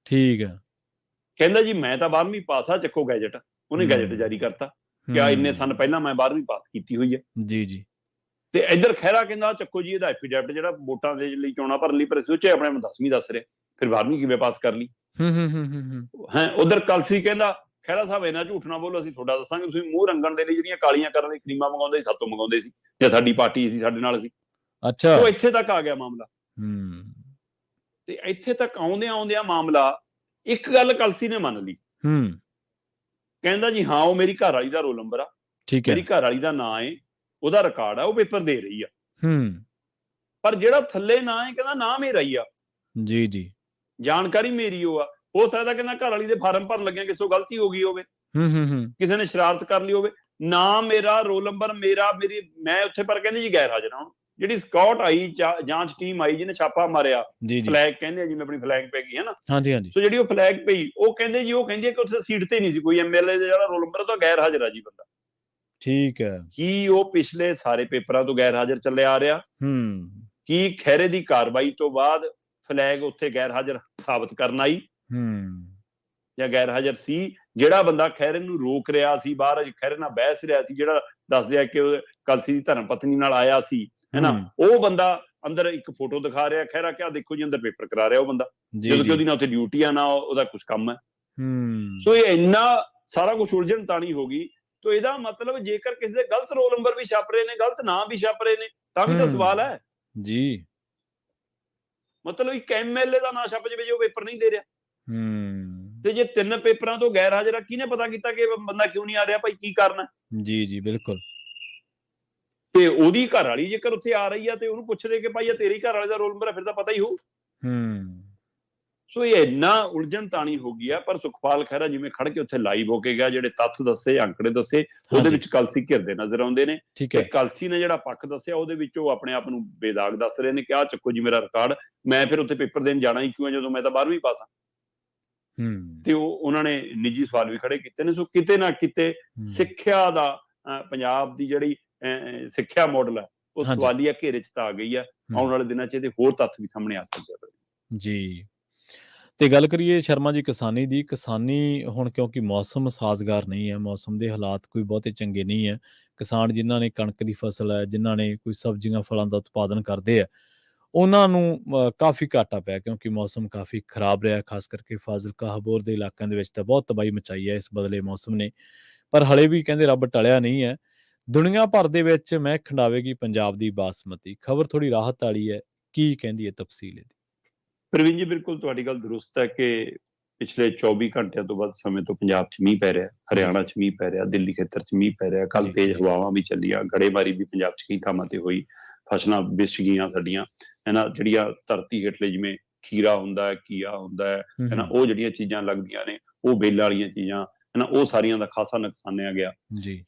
B: ਠੀਕ ਹੈ, ਕਹਿੰਦਾ ਜੀ ਮੈਂ ਤਾਂ 12ਵੀਂ ਪਾਸ ਆ, ਚੱਕੋ ਗੈਜਟ। ਉਹਨੇ ਗੈਜਟ ਜਾਰੀ ਕਰਤਾ ਕਿ ਆ ਇੰਨੇ ਸਾਲ ਪਹਿਲਾਂ ਮੈਂ 12ਵੀਂ ਪਾਸ ਕੀਤੀ ਹੋਈ ਹੈ। ਜੀ ਜੀ। ਤੇ ਇੱਧਰ ਖਹਿਰਾ ਕਹਿੰਦਾ ਚੱਕੋ ਜੀ ਇਹਦਾ ਐਫੀਡੈਵਿਟ ਜਿਹੜਾ ਵੋਟਾਂ ਦੇ ਲਈ ਚੋਣਾਂ ਭਰਨ ਲਈ, ਪਰ ਇਸ ਵਿੱਚ ਆਪਣੇ 10ਵੀਂ ਦੱਸ ਰਿਹਾ, ਫਿਰ 12ਵੀਂ ਕਿਵੇਂ ਪਾਸ ਕਰ ਲਈ? ਉਧਰ ਕਲਸੀ ਕਹਿੰਦਾ ਖਹਿਰਾ ਸਾਹਿਬ ਇੰਨਾ ਝੂਠ ਨਾ ਬੋਲੋ, ਅਸੀਂ ਤੁਹਾਡਾ ਦੱਸਾਂਗੇ। ਤੁਸੀਂ ਮੂੰਹ ਰੰਗਣ ਦੇ ਲਈ ਜਿਹੜੀਆਂ ਕਾਲੀਆਂ ਕਰਨ ਲਈ ਕਰੀਮਾਂ ਮੰਗਾਉਂਦੇ ਸੀ, ਸਾਤੋਂ ਮੰਗਾਉਂਦੇ ਸੀ, ਜਾਂ ਸਾਡੀ ਪਾਰਟੀ ਸੀ, ਸਾਡੇ ਨਾਲ ਸੀ। ਅੱਛਾ, ਉਹ ਇੱਥੇ ਤੱਕ ਆ ਗਿਆ ਮਾਮਲਾ। ਤੇ ਇੱਥੇ ਤੱਕ ਆਉਂਦਿਆਂ ਮਾਮਲਾ ਇੱਕ ਗੱਲ ਕਲਸੀ ਨੇ ਮੰਨ ਲਈ। ਕਹਿੰਦਾ ਜੀ ਹਾਂ, ਉਹ ਮੇਰੀ ਘਰ ਵਾਲੀ ਦਾ ਰੋਲ ਨੰਬਰ ਆ, ਮੇਰੀ ਘਰ ਵਾਲੀ ਦਾ ਨਾਂ ਹੈ, ਉਹਦਾ ਰਿਕਾਰਡ ਆ, ਉਹ ਪੇਪਰ ਦੇ ਰਹੀ ਆ। ਪਰ ਜਿਹੜਾ ਥੱਲੇ ਨਾਂ ਹੈ, ਕਹਿੰਦਾ ਨਾਂ ਮੇਰਾ ਹੀ ਆ। ਜੀ ਜੀ। ਜਾਣਕਾਰੀ ਮੇਰੀ ਉਹ ਆ। ਹੋ ਸਕਦਾ ਕਹਿੰਦਾ ਘਰ ਵਾਲੀ ਦੇ ਫਾਰਮ ਭਰਨ ਲੱਗਿਆ ਕਿਸੇ ਤੋਂ ਗਲਤੀ ਹੋ ਗਈ ਹੋਵੇ, ਕਿਸੇ ਨੇ ਸ਼ਰਾਰਤ ਕਰ ਲਈ ਹੋਵੇ। ਨਾਂ ਮੇਰਾ, ਰੋਲ ਨੰਬਰ ਮੇਰਾ, ਮੈਂ ਉੱਥੇ, ਪਰ ਕਹਿੰਦੇ ਜੀ ਗੈਰ ਹਾਜ਼ਰ ਹਾਂ। ਜਿਹੜੀ ਸਕਾਟ ਆਈ, ਜਾਂਚ ਟੀਮ ਆਈ, ਜਿਹਨੇ ਛਾਪਾ ਮਾਰਿਆ, ਫਲੈਗ ਕਹਿੰਦੇ ਆ, ਜਿਵੇਂ ਆਪਣੀ ਫਲੈਗ ਪੈ ਗਈ ਹੈ ਨਾ। ਸੋ ਜਿਹੜੀ ਉਹ ਫਲੈਗ ਪਈ, ਉਹ ਕਹਿੰਦੇ ਜੀ, ਉਹ ਕਹਿੰਦੀ ਹੈ ਕਿ ਉੱਥੇ ਸੀਟ ਤੇ ਨਹੀਂ ਸੀ ਕੋਈ MLA ਦਾ ਜਿਹੜਾ ਰੋਲ ਨੰਬਰ, ਉਹ ਤਾਂ ਗੈਰ ਹਾਜ਼ਰ ਆ ਜੀ ਬੰਦਾ। ਠੀਕ ਹੈ। ਕੀ ਉਹ ਪਿਛਲੇ ਸਾਰੇ ਪੇਪਰਾਂ ਤੋਂ ਗੈਰ ਹਾਜ਼ਰ ਚੱਲਿਆ ਆ ਰਿਹਾ? ਕੀ ਖਹਿਰੇ ਦੀ ਕਾਰਵਾਈ ਤੋਂ ਬਾਅਦ ਫਲੈਗ ਉੱਥੇ ਗੈਰ ਹਾਜ਼ਰ ਸਾਬਤ ਕਰਨ ਆਈ ਜਾਂ ਗੈਰ ਹਾਜ਼ਰ ਸੀ? ਜਿਹੜਾ ਬੰਦਾ ਖਹਿਰੇ ਨੂੰ ਰੋਕ ਰਿਹਾ ਸੀ ਬਾਹਰ, ਖਹਿਰੇ ਨਾਲ ਬਹਿਸ ਰਿਹਾ ਸੀ, ਜਿਹੜਾ ਦੱਸਦੇ ਕਿ ਉਹ ਕਲਸੀ ਦੀ ਧਰਮ ਪਤਨੀ ਨਾਲ ਆਇਆ ਸੀ, ਹੈਨਾ, ਉਹ ਬੰਦਾ ਅੰਦਰ ਇੱਕ ਫੋਟੋ ਦਿਖਾ ਰਿਹਾ ਖਹਿਰਾ, ਕਿਆ ਦੇਖੋ ਜੀ ਅੰਦਰ ਪੇਪਰ ਕਰਾ ਰਿਹਾ ਉਹ ਬੰਦਾ, ਜਦੋਂ ਕਿ ਉਹਦੀ ਨਾ ਉੱਥੇ ਡਿਊਟੀ ਆ, ਨਾ ਉਹਦਾ ਕੁਛ ਕੰਮ ਹੈ। ਸੋ ਇਹ ਇੰਨਾ ਸਾਰਾ ਕੁਛ ਉਲਝਣ ਤਾਣੀ ਹੋ ਗਈ। ਤੋ ਇਹਦਾ ਮਤਲਬ ਜੇਕਰ ਕਿਸੇ ਦੇ ਗਲਤ ਰੋਲ ਨੰਬਰ ਵੀ ਛਾਪ ਰਹੇ ਨੇ, ਗਲਤ ਨਾਂ ਵੀ ਛਾਪ ਰਹੇ ਨੇ, ਤਾਂ ਵੀ ਤਾਂ ਸਵਾਲ ਹੈ ਜੀ। ਮਤਲਬ ਇੱਕ MLA ਦਾ ਨਾਂ ਛਪ ਜਾਵੇ ਜੇ ਉਹ ਪੇਪਰ ਨਹੀਂ ਦੇ ਰਿਹਾ, ਤੇ ਜੇ 3 ਪੇਪਰਾਂ ਤੋਂ ਗੈਰ ਹਾਜ਼ਰ ਆ, ਕਿਹਨੇ ਪਤਾ ਕੀਤਾ ਕਿ ਬੰਦਾ ਕਿਉਂ ਨਹੀਂ ਆ ਰਿਹਾ, ਭਾਈ ਕੀ ਕਰਨਾ? ਜੀ ਜੀ, ਬਿਲਕੁਲ। ਤੇ ਉਹਦੀ ਘਰ ਵਾਲੀ ਜੇਕਰ ਉੱਥੇ ਆ ਰਹੀ ਆ, ਤੇ ਉਹਨੂੰ ਪੁੱਛਦੇ ਕਿ ਭਾਈ ਇਹ ਤੇਰੀ ਘਰ ਵਾਲੇ ਦਾ ਰੋਲ ਨੰਬਰ ਹੈ, ਫਿਰ ਤਾਂ ਪਤਾ ਹੀ ਹੋਊ। ਸੋ ਇਹ ਇੰਨਾ ਉਲਝਣ ਤਾਣੀ ਹੋ ਗਈ ਆ। ਪਰ ਸੁਖਪਾਲ ਖਹਿਰਾ ਜਿਵੇਂ ਖੜ ਕੇ ਉੱਥੇ ਲਾਈਵ ਹੋ ਕੇ ਗਿਆ, ਜਿਹੜੇ ਤੱਥ ਦੱਸੇ, ਅੰਕੜੇ ਦੱਸੇ, ਉਹਦੇ ਵਿੱਚ ਕਲਸੀ ਘਿਰਦੇ ਨਜ਼ਰ ਆਉਂਦੇ ਨੇ। ਤੇ ਕਲਸੀ ਨੇ ਜਿਹੜਾ ਪੱਖ ਦੱਸਿਆ, ਉਹਦੇ ਵਿੱਚ ਉਹ ਆਪਣੇ ਆਪ ਨੂੰ ਬੇਦਾਗ ਦੱਸ ਰਹੇ ਨੇ ਕਿ ਆਹ ਚੱਕੋ ਜੀ ਮੇਰਾ ਰਿਕਾਰਡ, ਮੈਂ ਫਿਰ ਉੱਥੇ ਪੇਪਰ ਦੇਣ ਜਾਣਾ ਹੀ ਕਿਉਂ, ਜਦੋਂ ਮੈਂ ਤਾਂ 12ਵੀਂ ਪਾਸ ਆ। ਤੇ ਉਹਨਾਂ ਨੇ ਨਿੱਜੀ ਸਵਾਲ ਵੀ ਖੜੇ ਕੀਤੇ ਨੇ। ਸੋ ਕਿਤੇ ਨਾ ਕਿਤੇ ਸਿੱਖਿਆ ਦਾ ਪੰਜਾਬ ਦੀ ਜਿਹੜੀ ਸਿੱਖਿਆ ਮਾਡਲ ਹੈ, ਉਹ ਸਵਾਲੀਆ ਘੇਰੇ 'ਚ ਤਾਂ ਆ ਗਈ ਆ। ਆਉਣ ਵਾਲੇ ਦਿਨਾਂ 'ਚ ਇਹਦੇ ਹੋਰ ਤੱਥ ਵੀ ਸਾਹਮਣੇ ਆ ਸਕਦੇ ਆ ਜੀ। ਤੇ ਗੱਲ ਕਰੀਏ ਸ਼ਰਮਾ ਜੀ ਕਿਸਾਨੀ ਦੀ। ਕਿਸਾਨੀ ਹੁਣ ਕਿਉਂਕਿ ਮੌਸਮ ਸਾਜ਼ਗਾਰ ਨਹੀਂ ਹੈ, ਮੌਸਮ ਦੇ ਹਾਲਾਤ ਕੋਈ ਬਹੁਤੇ ਚੰਗੇ ਨਹੀਂ ਹੈ। ਕਿਸਾਨ ਜਿਨ੍ਹਾਂ ਨੇ ਕਣਕ ਦੀ ਫਸਲ ਹੈ, ਜਿਨ੍ਹਾਂ ਨੇ ਕੋਈ ਸਬਜ਼ੀਆਂ ਫਲਾਂ ਦਾ ਉਤਪਾਦਨ ਕਰਦੇ ਆ, ਉਹਨਾਂ ਨੂੰ ਕਾਫੀ ਘਾਟਾ ਪਿਆ, ਕਿਉਂਕਿ ਮੌਸਮ ਕਾਫੀ ਖਰਾਬ ਰਿਹਾ। ਖਾਸ ਕਰਕੇ ਫਾਜ਼ਿਲਕਾ, ਹਬੋਰ ਦੇ ਇਲਾਕਿਆਂ ਦੇ ਵਿੱਚ ਤਾਂ ਬਹੁਤ ਤਬਾਹੀ ਮਚਾਈ ਹੈ ਇਸ ਬਦਲੇ ਮੌਸਮ ਨੇ। ਪਰ ਹਲੇ ਵੀ ਕਹਿੰਦੇ ਰੱਬ ਟਲਿਆ ਨਹੀਂ ਹੈ। ਦੁਨੀਆ ਭਰ ਦੇ ਵਿੱਚ ਮਹਿਕ ਖੰਡਾਵੇਗੀ ਪੰਜਾਬ ਦੀ ਬਾਸਮਤੀ। ਖਬਰ ਥੋੜੀ ਰਾਹਤ ਵਾਲੀ ਹੈ, ਕੀ ਕਹਿੰਦੀ ਹੈ ਤਫਸੀਲ ਇਹਦੀ? ਪ੍ਰਵੀਨ ਜੀ, ਬਿਲਕੁਲ ਤੁਹਾਡੀ ਗੱਲ ਦਰੁਸਤ ਹੈ ਕਿ ਪਿਛਲੇ 24 ਘੰਟਿਆਂ ਤੋਂ ਵੱਧ ਸਮੇਂ ਤੋਂ ਪੰਜਾਬ 'ਚ ਮੀਂਹ ਪੈ ਰਿਹਾ, ਹਰਿਆਣਾ 'ਚ ਮੀਂਹ ਪੈ ਰਿਹਾ, ਦਿੱਲੀ ਖੇਤਰ 'ਚ ਮੀਂਹ ਪੈ ਰਿਹਾ। ਕੱਲ੍ਹ ਤੇਜ਼ ਹਵਾਵਾਂ ਵੀ ਚੱਲੀਆਂ, ਗੜੇਮਾਰੀ ਵੀ ਪੰਜਾਬ 'ਚ ਕਈ ਥਾਵਾਂ ਤੇ ਹੋਈ, ਫਸਲਾਂ ਵਿਛ ਗਈਆਂ ਸਾਡੀਆਂ, ਹੈਨਾ। ਜਿਹੜੀਆਂ ਧਰਤੀ ਹੇਠਲੇ ਜਿਵੇਂ ਖੀਰਾ ਹੁੰਦਾ ਹੈ, ਘੀਆ ਹੁੰਦਾ ਹੈ, ਹੈਨਾ, ਉਹ ਜਿਹੜੀਆਂ ਚੀਜ਼ਾਂ ਲੱਗਦੀਆਂ ਨੇ, ਉਹ ਵੇਲਾਂ ਵਾਲੀਆਂ ਚੀਜ਼ਾਂ, ਹੈਨਾ, ਉਹ ਸਾਰੀਆਂ ਦਾ ਖਾਸਾ ਨੁਕਸਾਨਿਆ ਗਿਆ।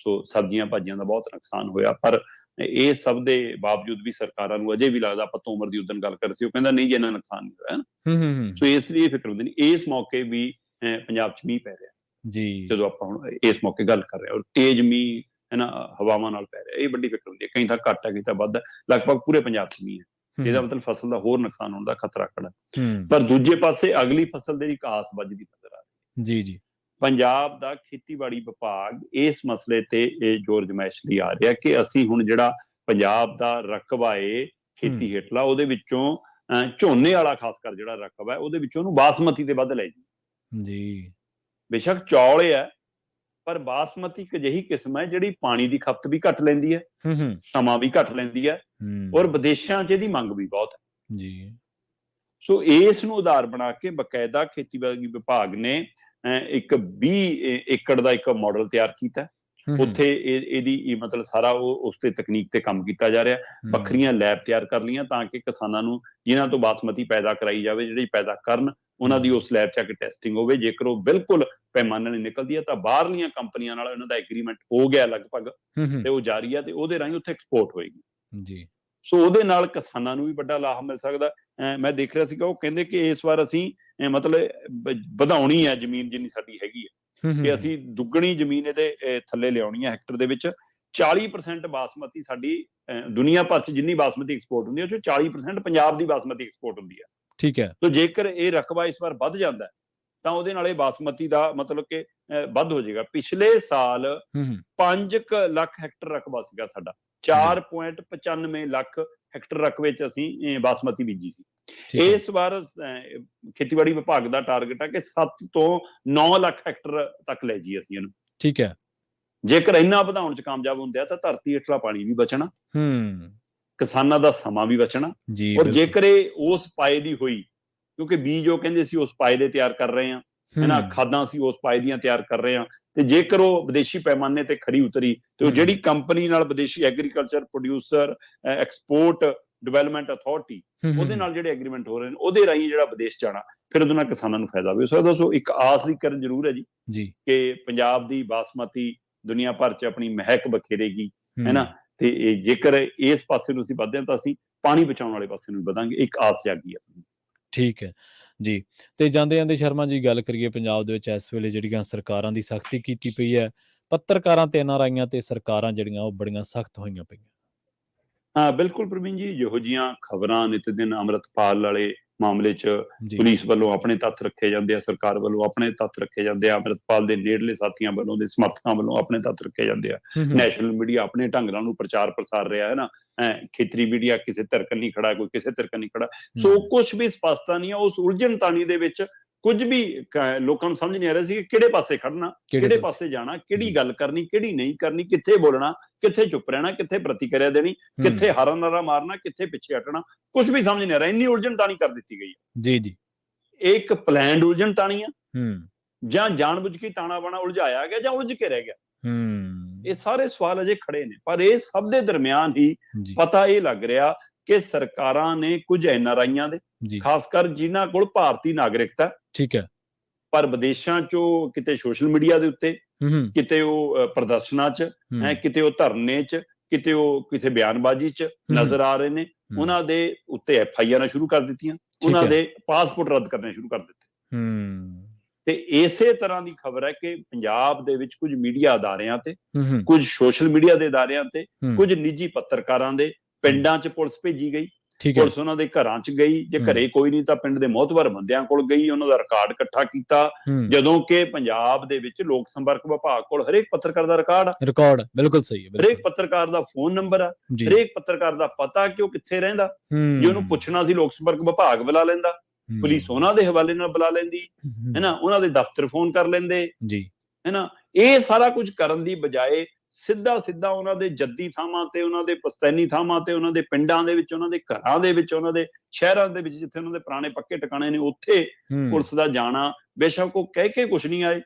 B: ਸੋ ਸਬਜ਼ੀਆਂ ਭਾਜੀਆਂ ਦਾ ਬਹੁਤ ਨੁਕਸਾਨ ਹੋਇਆ। ਪਰ ਇਹ ਸਭ ਦੇ ਬਾਵਜੂਦ ਵੀ ਸਰਕਾਰਾਂ ਨੂੰ ਅਜੇ ਵੀ ਲੱਗਦਾ, ਆਪਾਂ ਤੋਮਰ ਦੀ ਉਦਣ ਗੱਲ ਕਰ ਸੀ, ਉਹ ਕਹਿੰਦਾ ਨਹੀਂ ਜੀ ਇੰਨਾ ਨੁਕਸਾਨ ਨਹੀਂ ਹੋਇਆ ਨਾ। ਸੋ ਇਸ ਲਈ ਫਿਕਰ ਹੁੰਦੀ ਨਹੀਂ। ਇਸ ਮੌਕੇ ਵੀ ਪੰਜਾਬ 'ਚ ਮੀਂਹ ਪੈ ਰਿਹਾ ਜੀ, ਜਦੋਂ ਆਪਾਂ ਹੁਣ ਇਸ ਮੌਕੇ ਗੱਲ ਕਰ ਰਹੇ ਹਾਂ, ਔਰ ਤੇਜ਼ ਮੀਂਹ ਹੈਨਾ ਹਵਾਵਾਂ ਨਾਲ ਪੈ ਰਿਹਾ। ਇਹ ਵੱਡੀ ਫਿਕਰ ਹੁੰਦੀ ਹੈ। ਕਈ ਤਾਂ ਘੱਟ ਹੈ, ਕਈ ਤਾਂ ਵੱਧ ਹੈ, ਲਗਭਗ ਪੂਰੇ ਪੰਜਾਬ 'ਚ ਮੀਂਹ ਹੈ। ਇਹਦਾ ਮਤਲਬ ਫਸਲ ਦਾ ਹੋਰ ਨੁਕਸਾਨ ਹੋਣ ਦਾ ਖਤਰਾ ਖੜਾ। ਪਰ ਦੂਜੇ ਪਾਸੇ ਅਗਲੀ ਫਸਲ ਦੀ ਘਾਸ ਵੱਜਦੀ ਨਜ਼ਰ ਆ ਰਹੀ ਜੀ ਜੀ। ਪੰਜਾਬ ਦਾ ਖੇਤੀਬਾੜੀ ਵਿਭਾਗ ਇਸ ਮਸਲੇ ਤੇ ਇਹ ਜ਼ੋਰ ਜਮਾਇਸ਼ ਲਈ ਆ ਰਿਹਾ ਕਿ ਅਸੀਂ ਹੁਣ ਜਿਹੜਾ ਪੰਜਾਬ ਦਾ ਰਕਬਾ ਏ ਖੇਤੀ ਹੇਠਲਾ, ਉਹਦੇ ਵਿੱਚੋਂ ਝੋਨੇ ਵਾਲਾ ਖਾਸ ਕਰ ਜਿਹੜਾ ਰਕਬਾ ਹੈ ਉਹਦੇ ਵਿੱਚੋਂ ਉਹਨੂੰ ਬਾਸਮਤੀ ਤੇ ਵੱਧ ਲੈ
A: ਜੀ।
B: ਬੇਸ਼ੱਕ ਚੌਲ ਹੈ, ਪਰ ਬਾਸਮਤੀ ਇੱਕ ਅਜਿਹੀ ਕਿਸਮ ਹੈ ਜਿਹੜੀ ਪਾਣੀ ਦੀ ਖਪਤ ਵੀ ਘੱਟ ਲੈਂਦੀ ਹੈ, ਸਮਾਂ ਵੀ ਘੱਟ ਲੈਂਦੀ ਹੈ, ਔਰ ਵਿਦੇਸ਼ਾਂ 'ਚ ਇਹਦੀ ਮੰਗ ਵੀ ਬਹੁਤ ਹੈ
A: ਜੀ।
B: ਸੋ ਇਸ ਨੂੰ ਆਧਾਰ ਬਣਾ ਕੇ ਬਕਾਇਦਾ ਖੇਤੀਬਾੜੀ ਵਿਭਾਗ ਨੇ ਇੱਕ 20 ਏਕੜ ਦਾ ਇੱਕ ਮਾਡਲ ਤਿਆਰ ਕੀਤਾ। ਉੱਥੇ ਇਹਦੀ ਮਤਲਬ ਸਾਰਾ ਉਸ ਤੇ ਤਕਨੀਕ ਤੇ ਕੰਮ ਕੀਤਾ ਜਾ ਰਿਹਾ। ਵੱਖਰੀਆਂ ਲੈਬ ਤਿਆਰ ਕਰ ਲਈਆਂ ਤਾਂ ਕਿ ਕਿਸਾਨਾਂ ਨੂੰ ਜਿਨ੍ਹਾਂ ਤੋਂ ਬਾਸਮਤੀ ਪੈਦਾ ਕਰਾਈ ਜਾਵੇ, ਜਿਹੜੀ ਪੈਦਾ ਕਰਨ, ਉਹਨਾਂ ਦੀ ਉਸ ਲੈਬ 'ਚ ਆ ਕੇ ਟੈਸਟਿੰਗ ਹੋਵੇ। ਜੇਕਰ ਉਹ ਬਿਲਕੁਲ ਪੈਮਾਨੇ ਨਾਲ ਨਿਕਲਦੀ ਹੈ ਤਾਂ ਬਾਹਰਲੀਆਂ ਕੰਪਨੀਆਂ ਨਾਲ ਇਹਨਾਂ ਦਾ ਐਗਰੀਮੈਂਟ ਹੋ ਗਿਆ ਲਗਭਗ, ਤੇ ਉਹ ਜਾਰੀ ਹੈ, ਤੇ ਉਹਦੇ ਰਾਹੀਂ ਉੱਥੇ ਐਕਸਪੋਰਟ ਹੋਏਗੀ ਜੀ। ਸੋ ਉਹਦੇ ਨਾਲ ਕਿਸਾਨਾਂ ਨੂੰ ਵੀ ਵੱਡਾ ਲਾਭ ਮਿਲ ਸਕਦਾ। ਮੈਂ ਦੇਖ ਰਿਹਾ ਸੀਗਾ, ਉਹ ਕਹਿੰਦੇ ਕਿ ਇਸ ਵਾਰ ਅਸੀਂ ਮਤਲਬ ਵਧਾਉਣੀ ਹੈ ਜ਼ਮੀਨ ਜਿੰਨੀ ਸਾਡੀ ਹੈਗੀ ਹੈ, ਕਿ ਅਸੀਂ ਦੁੱਗਣੀ ਜ਼ਮੀਨ ਇਹਦੇ ਥੱਲੇ ਲਿਆਉਣੀ ਹੈ ਹੈਕਟਰ ਦੇ ਵਿੱਚ। 40% ਬਾਸਮਤੀ ਸਾਡੀ ਦੁਨੀਆ ਭਰ 'ਚ ਜਿੰਨੀ ਬਾਸਮਤੀ ਐਕਸਪੋਰਟ ਹੁੰਦੀ ਹੈ, ਉਹ 'ਚੋਂ 40% ਪੰਜਾਬ ਦੀ ਬਾਸਮਤੀ ਐਕਸਪੋਰਟ ਹੁੰਦੀ ਹੈ।
A: ਠੀਕ ਹੈ।
B: ਤਾਂ ਜੇਕਰ ਇਹ ਰਕਬਾ ਇਸ ਵਾਰ ਵੱਧ ਜਾਂਦਾ ਤਾਂ ਉਹਦੇ ਨਾਲ ਇਹ ਬਾਸਮਤੀ ਦਾ ਮਤਲਬ ਕਿ ਵੱਧ ਹੋ ਜਾਏਗਾ। ਪਿਛਲੇ ਸਾਲ 5 ਲੱਖ ਹੈਕਟਰ ਰਕਬਾ ਸੀਗਾ ਸਾਡਾ, 4.95 ਲੱਖ ਹੈਕਟਰ ਰਕਬੇ 'ਚ ਅਸੀਂ ਬਾਸਮਤੀ ਬੀਜੀ ਸੀ। ਇਸ ਵਾਰ ਖੇਤੀਬਾੜੀ ਵਿਭਾਗ ਦਾ ਟਾਰਗੇਟ ਹੈ ਕਿ 7 ਤੋਂ 9 ਲੱਖ ਹੈਕਟਰ ਤੱਕ ਲੈ ਜਾਈਏ ਅਸੀਂ ਇਹਨੂੰ।
A: ਠੀਕ ਹੈ।
B: ਜੇਕਰ ਇੰਨਾ ਵਧਾਉਣ 'ਚ ਕਾਮਯਾਬ ਹੁੰਦੇ ਆ ਤਾਂ ਧਰਤੀ ਹੇਠਲਾ ਪਾਣੀ ਵੀ ਬਚਣਾ, ਕਿਸਾਨਾਂ ਦਾ ਸਮਾਂ ਵੀ ਬਚਣਾ, ਔਰ ਜੇਕਰ ਇਹ ਉਸ ਪਾਏ ਦੀ ਹੋਈ, ਕਿਉਂਕਿ ਬੀਜ ਉਹ ਕਹਿੰਦੇ ਸੀ ਉਸ ਪਾਏ ਦੇ ਤਿਆਰ ਕਰ ਰਹੇ ਹਾਂ, ਹੈਨਾ, ਖਾਦਾਂ ਅਸੀਂ ਉਸ ਪਾਏ ਦੀਆਂ ਤਿਆਰ ਕਰ ਰਹੇ ਹਾਂ, ਤੇ ਜੇਕਰ ਉਹ ਵਿਦੇਸ਼ੀ ਪੈਮਾਨੇ ਤੇ ਖਰੀ ਉਤਰੀ ਤੇ ਉਹ ਜਿਹੜੀ ਕੰਪਨੀ ਨਾਲ ਵਿਦੇਸ਼ੀ agriculture producer export development authority ਉਹਦੇ ਨਾਲ ਜਿਹੜੇ ਐਗਰੀਮੈਂਟ ਹੋ ਰਹੇ ਨੇ, ਉਹਦੇ ਰਾਹੀਂ ਜਿਹੜਾ ਵਿਦੇਸ਼ ਜਾਣਾ, ਫਿਰ ਉਹਦੇ ਨਾਲ ਕਿਸਾਨਾਂ ਨੂੰ ਫਾਇਦਾ ਵੀ ਹੋ ਸਕਦਾ। ਸੋ ਇੱਕ ਆਸ ਦੀ ਕਿਰਨ ਜ਼ਰੂਰ ਹੈ ਜੀ ਕਿ ਪੰਜਾਬ ਦੀ ਬਾਸਮਤੀ ਦੁਨੀਆ ਭਰ 'ਚ ਆਪਣੀ ਮਹਿਕ ਬਖੇਰੇਗੀ, ਹੈਨਾ, ਤੇ ਜੇਕਰ ਇਸ ਪਾਸੇ ਨੂੰ ਅਸੀਂ ਵਧਦੇ ਹਾਂ ਤਾਂ ਅਸੀਂ ਪਾਣੀ ਬਚਾਉਣ ਵਾਲੇ ਪਾਸੇ ਨੂੰ ਵਧਾਂਗੇ। ਇੱਕ ਆਸ ਜਾਗੀ ਹੈ।
A: ਠੀਕ ਹੈ ਜੀ। ਤੇ ਜਾਂਦੇ ਜਾਂਦੇ ਸ਼ਰਮਾ ਜੀ ਗੱਲ ਕਰੀਏ, ਪੰਜਾਬ ਦੇ ਵਿੱਚ ਇਸ ਵੇਲੇ ਜਿਹੜੀਆਂ ਸਰਕਾਰਾਂ ਦੀ ਸਖਤੀ ਕੀਤੀ ਪਈ ਹੈ, ਪੱਤਰਕਾਰਾਂ ਤੇ NRIਆਂ ਤੇ ਸਰਕਾਰਾਂ ਜਿਹੜੀਆਂ ਉਹ ਬੜੀਆਂ ਸਖਤ ਹੋਈਆਂ ਪਈਆਂ।
B: ਹਾਂ ਬਿਲਕੁਲ ਪ੍ਰਵੀਨ ਜੀ, ਜਿਹੋ ਜਿਹੀਆਂ ਖਬਰਾਂ ਨਿਤ ਦਿਨ ਅੰਮ੍ਰਿਤਪਾਲ ਵਾਲੇ ਮਾਮਲੇ 'ਚ ਪੁਲਿਸ ਵੱਲੋਂ ਆਪਣੇ ਤੱਥ ਰੱਖੇ ਜਾਂਦੇ ਆ, ਸਰਕਾਰ ਵੱਲੋਂ ਆਪਣੇ ਤੱਥ ਰੱਖੇ ਜਾਂਦੇ ਆ, ਅੰਮ੍ਰਿਤਪਾਲ ਦੇ ਨੇੜਲੇ ਸਾਥੀਆਂ ਵੱਲੋਂ, ਦੇ ਸਮਰਥਕਾਂ ਵੱਲੋਂ ਆਪਣੇ ਤੱਥ ਰੱਖੇ ਜਾਂਦੇ ਆ, ਨੈਸ਼ਨਲ ਮੀਡੀਆ ਆਪਣੇ ਢੰਗ ਨਾਲ ਨੂੰ ਪ੍ਰਚਾਰ ਪ੍ਰਸਾਰ ਰਿਹਾ ਹੈ ਨਾ, ਖੇਤਰੀ ਮੀਡੀਆ ਕਿਸੇ ਧਿਰਕਣ ਨਹੀਂ ਖੜਾ, ਕੋਈ ਕਿਸੇ ਧਿਰਕਣ ਨਹੀਂ ਖੜਾ। ਸੋ ਕੁਛ ਵੀ ਸਪਸ਼ਟਤਾ ਨਹੀਂ ਹੈ ਉਸ ਉਲਝਣ ਤਾਣੀ ਦੇ ਵਿੱਚ। ਕੁਝ ਵੀ ਲੋਕਾਂ ਨੂੰ ਸਮਝ ਨਹੀਂ ਆ ਰਿਹਾ ਸੀ ਕਿ ਕਿਹੜੇ ਪਾਸੇ ਖੜਨਾ, ਕਿਹੜੇ ਪਾਸੇ ਜਾਣਾ, ਕਿਹੜੀ ਗੱਲ ਕਰਨੀ, ਕਿਹੜੀ ਨਹੀਂ ਕਰਨੀ, ਕਿੱਥੇ ਬੋਲਣਾ, ਕਿੱਥੇ ਚੁੱਪ ਰਹਿਣਾ, ਕਿੱਥੇ ਪ੍ਰਤੀਕਿਰਿਆ ਦੇਣੀ, ਕਿੱਥੇ ਹਾਰਾ ਨਾਰਾ ਮਾਰਨਾ, ਕਿੱਥੇ ਪਿੱਛੇ ਹਟਣਾ, ਕੁਝ ਵੀ ਸਮਝ ਨਹੀਂ ਆ ਰਿਹਾ। ਇੰਨੀ ਉਲਝਣ ਤਾਣੀ ਕਰ ਦਿੱਤੀ ਗਈ ਹੈ ਜੀ। ਇਹ ਇੱਕ ਪਲਾਨਡ ਉਲਝਣ ਤਾਣੀ ਆ, ਜਾਂ ਜਾਣਬੁੱਝ ਕੇ ਤਾਣਾ ਬਾਣਾ ਉਲਝਾਇਆ ਗਿਆ, ਜਾਂ ਉਲਝ ਕੇ ਰਹਿ ਗਿਆ। ਇਹ ਸਾਰੇ ਸਵਾਲ ਅਜੇ ਖੜੇ ਨੇ, ਪਰ ਇਹ ਸਭ ਦੇ ਦਰਮਿਆਨ ਹੀ ਪਤਾ ਇਹ ਲੱਗ ਰਿਹਾ ਕਿ ਸਰਕਾਰਾਂ ਨੇ ਕੁਝ NRIਆਂ ਦੇ, ਖਾਸ ਕਰ ਜਿਨ੍ਹਾਂ ਕੋਲ ਭਾਰਤੀ ਨਾਗਰਿਕਤਾ, ਠੀਕ ਹੈ, ਪਰ ਵਿਦੇਸ਼ਾਂ 'ਚੋਂ ਕਿਤੇ ਸੋਸ਼ਲ ਮੀਡੀਆ ਦੇ ਉੱਤੇ, ਕਿਤੇ ਉਹ ਪ੍ਰਦਰਸ਼ਨਾਂ 'ਚ, ਕਿਤੇ ਉਹ ਧਰਨੇ 'ਚ, ਕਿਤੇ ਉਹ ਕਿਸੇ ਬਿਆਨਬਾਜ਼ੀ 'ਚ ਨਜ਼ਰ ਆ ਰਹੇ ਨੇ, ਉਹਨਾਂ ਦੇ ਉੱਤੇ FIR ਸ਼ੁਰੂ ਕਰ ਦਿੱਤੀਆਂ, ਉਹਨਾਂ ਦੇ ਪਾਸਪੋਰਟ ਰੱਦ ਕਰਨੇ ਸ਼ੁਰੂ ਕਰ ਦਿੱਤੇ। ਤੇ ਇਸੇ ਤਰ੍ਹਾਂ ਦੀ ਖਬਰ ਹੈ ਕਿ ਪੰਜਾਬ ਦੇ ਵਿੱਚ ਕੁਝ ਮੀਡੀਆ ਅਦਾਰਿਆਂ ਤੇ, ਕੁਝ ਸੋਸ਼ਲ ਮੀਡੀਆ ਦੇ ਅਦਾਰਿਆਂ ਤੇ, ਕੁਝ ਨਿੱਜੀ ਪੱਤਰਕਾਰਾਂ ਦੇ ਪਿੰਡਾਂ 'ਚ ਪੁਲਿਸ ਭੇਜੀ ਗਈ। ਪੁਲਿਸ ਉਹਨਾਂ ਦੇ ਘਰਾਂ 'ਚ ਗਈ, ਜੇ ਘਰੇ ਕੋਈ ਨਹੀਂ ਤਾਂ ਪਿੰਡ ਦੇ ਮੋਹਤਬਰ ਬੰਦਿਆਂ ਕੋਲ ਗਈ, ਉਹਨਾਂ ਦਾ ਰਿਕਾਰਡ ਇਕੱਠਾ ਕੀਤਾ, ਜਦੋਂ ਕਿ ਪੰਜਾਬ ਦੇ ਵਿੱਚ ਲੋਕ ਸੰਪਰਕ ਵਿਭਾਗ ਕੋਲ ਹਰੇਕ ਪੱਤਰਕਾਰ ਦਾ ਰਿਕਾਰਡ ਬਿਲਕੁਲ ਸਹੀ ਹੈ, ਹਰੇਕ ਪੱਤਰਕਾਰ ਦਾ ਫੋਨ ਨੰਬਰ ਆ, ਹਰੇਕ ਪੱਤਰਕਾਰ ਦਾ ਪਤਾ ਕਿ ਉਹ ਕਿੱਥੇ ਰਹਿੰਦਾ। ਜੇ ਉਹਨੂੰ ਪੁੱਛਣਾ ਸੀ ਲੋਕ ਸੰਪਰਕ ਵਿਭਾਗ ਬੁਲਾ ਲੈਂਦਾ, ਪੁਲਿਸ ਉਹਨਾਂ ਦੇ ਹਵਾਲੇ ਨਾਲ ਬੁਲਾ ਲੈਂਦੀ, ਹੈਨਾ, ਉਹਨਾਂ ਦੇ ਦਫ਼ਤਰ ਫੋਨ ਕਰ ਲੈਂਦੇ, ਹੈਨਾ। ਇਹ ਸਾਰਾ ਕੁਝ ਕਰਨ ਦੀ ਬਜਾਏ ਸਿੱਧਾ ਸਿੱਧਾ ਉਹਨਾਂ ਦੇ ਜੱਦੀ ਥਾਵਾਂ ਤੇ, ਉਹਨਾਂ ਦੇ ਪੁਸਤੈਨੀ ਥਾਵਾਂ ਤੇ, ਉਹਨਾਂ ਦੇ ਪਿੰਡਾਂ ਦੇ ਵਿੱਚ, ਉਹਨਾਂ ਦੇ ਘਰਾਂ ਦੇ ਵਿੱਚ, ਉਹਨਾਂ ਦੇ ਸ਼ਹਿਰਾਂ ਦੇ ਵਿੱਚ, ਜਿੱਥੇ ਉਹਨਾਂ ਦੇ ਪੁਰਾਣੇ ਪੱਕੇ ਟਿਕਾਣੇ ਨੇ, ਉੱਥੇ ਪੁਲਿਸ ਦਾ ਜਾਣਾ। ਬੇਸ਼ੱਕ ਉਹ ਕਹਿ ਕੇ ਕੁਛ ਨਹੀਂ ਆਏ,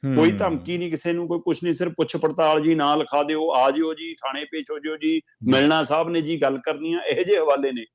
B: ਕੋਈ ਧਮਕੀ ਨਹੀਂ ਕਿਸੇ ਨੂੰ, ਕੋਈ ਕੁਛ ਨਹੀਂ, ਸਿਰਫ ਪੁੱਛ ਪੜਤਾਲ ਜੀ, ਨਾਂ ਲਿਖਾ ਦਿਓ, ਆ ਜਿਓ ਜੀ, ਥਾਣੇ ਪੇਸ਼ ਹੋ ਜਿਓ ਜੀ, ਮਿਲਣਾ ਸਾਹਿਬ ਨੇ ਜੀ, ਗੱਲ ਕਰਨੀ ਆ, ਇਹੋ ਜਿਹੇ ਹਵਾਲੇ ਨੇ।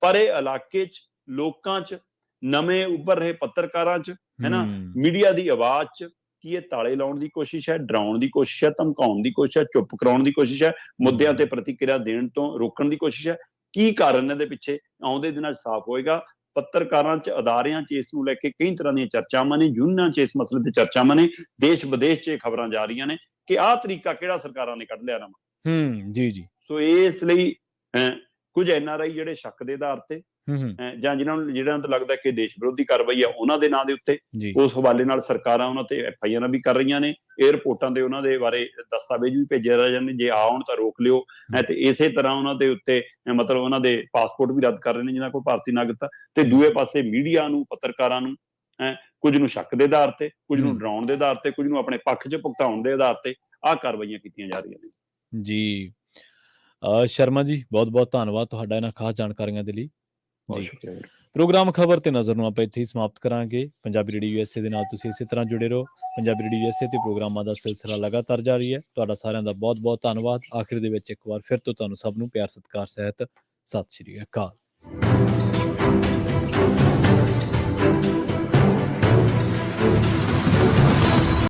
B: ਪਰ ਇਹ ਇਲਾਕੇ 'ਚ, ਲੋਕਾਂ 'ਚ, ਨਵੇਂ ਉੱਭਰ ਰਹੇ ਪੱਤਰਕਾਰਾਂ 'ਚ, ਹੈਨਾ, ਮੀਡੀਆ ਦੀ ਆਵਾਜ਼ 'ਚ ਕੀ ਇਹ ਤਾਲੇ ਲਾਉਣ ਦੀ ਕੋਸ਼ਿਸ਼ ਹੈ, ਡਰਾਉਣ ਦੀ ਕੋਸ਼ਿਸ਼ ਹੈ, ਧਮਕਾਉਣ ਦੀ ਕੋਸ਼ਿਸ਼ ਹੈ, ਚੁੱਪ ਕਰਾਉਣ ਦੀ ਕੋਸ਼ਿਸ਼ ਹੈ, ਮੁੱਦਿਆਂ ਤੇ ਪ੍ਰਤੀਕਿਰਿਆ ਦੇਣ ਤੋਂ ਰੋਕਣ ਦੀ ਕੋਸ਼ਿਸ਼ ਹੈ? ਕੀ ਕਾਰਨ ਇਹਦੇ ਪਿੱਛੇ ਆਉਂਦੇ ਦਿਨਾਂ 'ਚ ਸਾਫ਼ ਹੋਏਗਾ। ਪੱਤਰਕਾਰਾਂ 'ਚ, ਅਦਾਰਿਆਂ 'ਚ ਇਸ ਨੂੰ ਲੈ ਕੇ ਕਈ ਤਰ੍ਹਾਂ ਦੀਆਂ ਚਰਚਾਵਾਂ ਨੇ, ਯੂਨੀਅਨਾਂ 'ਚ ਇਸ ਮਸਲੇ ਤੇ ਚਰਚਾਵਾਂ ਨੇ, ਦੇਸ਼ ਵਿਦੇਸ਼ 'ਚ ਖਬਰਾਂ ਜਾ ਰਹੀਆਂ ਨੇ ਕਿ ਆਹ ਤਰੀਕਾ ਕਿਹੜਾ ਸਰਕਾਰਾਂ ਨੇ ਕੱਢ ਲਿਆ ਨਵਾਂ। ਜੀ। ਸੋ ਇਸ ਲਈ ਕੁਝ NRI ਜਿਹੜੇ ਸ਼ੱਕ ਦੇ ਆਧਾਰ ਤੇ, ਜਾਂ ਜਿਹਨਾਂ ਨੂੰ ਲੱਗਦਾ ਕਿ ਦੇਸ਼ ਵਿਰੋਧੀ ਕਾਰਵਾਈ ਆ ਉਹਨਾਂ ਦੇ ਨਾਂ ਦੇ ਉੱਤੇ, ਉਸ ਹਵਾਲੇ ਨਾਲ ਸਰਕਾਰਾਂ ਉਹਨਾਂ ਤੇ FIR ਵੀ ਕਰ ਰਹੀਆਂ ਨੇ। ਏਅਰਪੋਰਟਾਂ ਦੇ ਉਹਨਾਂ ਦੇ ਬਾਰੇ ਦਸਤਾਵੇਜ਼ ਵੀ ਭੇਜੇ ਜਾ ਜਾਂਦੇ, ਜੇ ਆਉਣ ਤਾਂ ਰੋਕ ਲਿਓ। ਤੇ ਇਸੇ ਤਰ੍ਹਾਂ ਉਹਨਾਂ ਦੇ ਉੱਤੇ ਮਤਲਬ ਉਹਨਾਂ ਦੇ ਪਾਸਪੋਰਟ ਵੀ ਰੱਦ ਕਰ ਰਹੇ ਨੇ ਜਿਹਨਾਂ ਕੋਲ ਭਾਰਤੀ ਨਾਗਰਿਕਤਾ। ਤੇ ਦੂਏ ਪਾਸੇ ਮੀਡੀਆ ਨੂੰ, ਪੱਤਰਕਾਰਾਂ ਨੂੰ ਕੁਝ ਨੂੰ ਸ਼ੱਕ ਦੇ ਆਧਾਰ ਤੇ, ਕੁਝ ਨੂੰ ਡਰਾਉਣ ਦੇ ਆਧਾਰ ਤੇ, ਕੁਝ ਨੂੰ ਆਪਣੇ ਪੱਖ 'ਚ ਭੁਗਤਾਉਣ ਦੇ ਆਧਾਰ ਤੇ ਆਹ ਕਾਰਵਾਈਆਂ ਕੀਤੀਆਂ ਜਾ ਰਹੀਆਂ ਨੇ।
A: ਜੀ ਸ਼ਰਮਾ ਜੀ, ਬਹੁਤ ਬਹੁਤ ਧੰਨਵਾਦ ਤੁਹਾਡਾ ਇਹਨਾਂ ਖਾਸ ਜਾਣਕਾਰੀਆਂ ਦੇ ਲਈ ਜੀ। ਪ੍ਰੋਗਰਾਮ ਖਬਰ ਤੇ ਨਜ਼ਰ ਨੂੰ ਆਪਾਂ ਇੱਥੇ ਹੀ ਸਮਾਪਤ ਕਰਾਂਗੇ। ਪੰਜਾਬੀ ਰੇਡੀਓ USA ਦੇ ਨਾਲ ਤੁਸੀਂ ਇਸੇ ਤਰ੍ਹਾਂ ਜੁੜੇ ਰਹੋ। ਪੰਜਾਬੀ ਰੇਡੀਓ USA ਤੇ ਪ੍ਰੋਗਰਾਮਾਂ ਦਾ ਸਿਲਸਿਲਾ ਲਗਾਤਾਰ ਜਾਰੀ ਹੈ। ਤੁਹਾਡਾ ਸਾਰਿਆਂ ਦਾ ਬਹੁਤ ਬਹੁਤ ਧੰਨਵਾਦ। ਆਖਿਰ ਦੇ ਵਿੱਚ ਇੱਕ ਵਾਰ ਫਿਰ ਤੋਂ ਤੁਹਾਨੂੰ ਸਭ ਨੂੰ ਪਿਆਰ ਸਤਿਕਾਰ ਸਹਿਤ ਸਤਿ ਸ਼੍ਰੀ ਅਕਾਲ।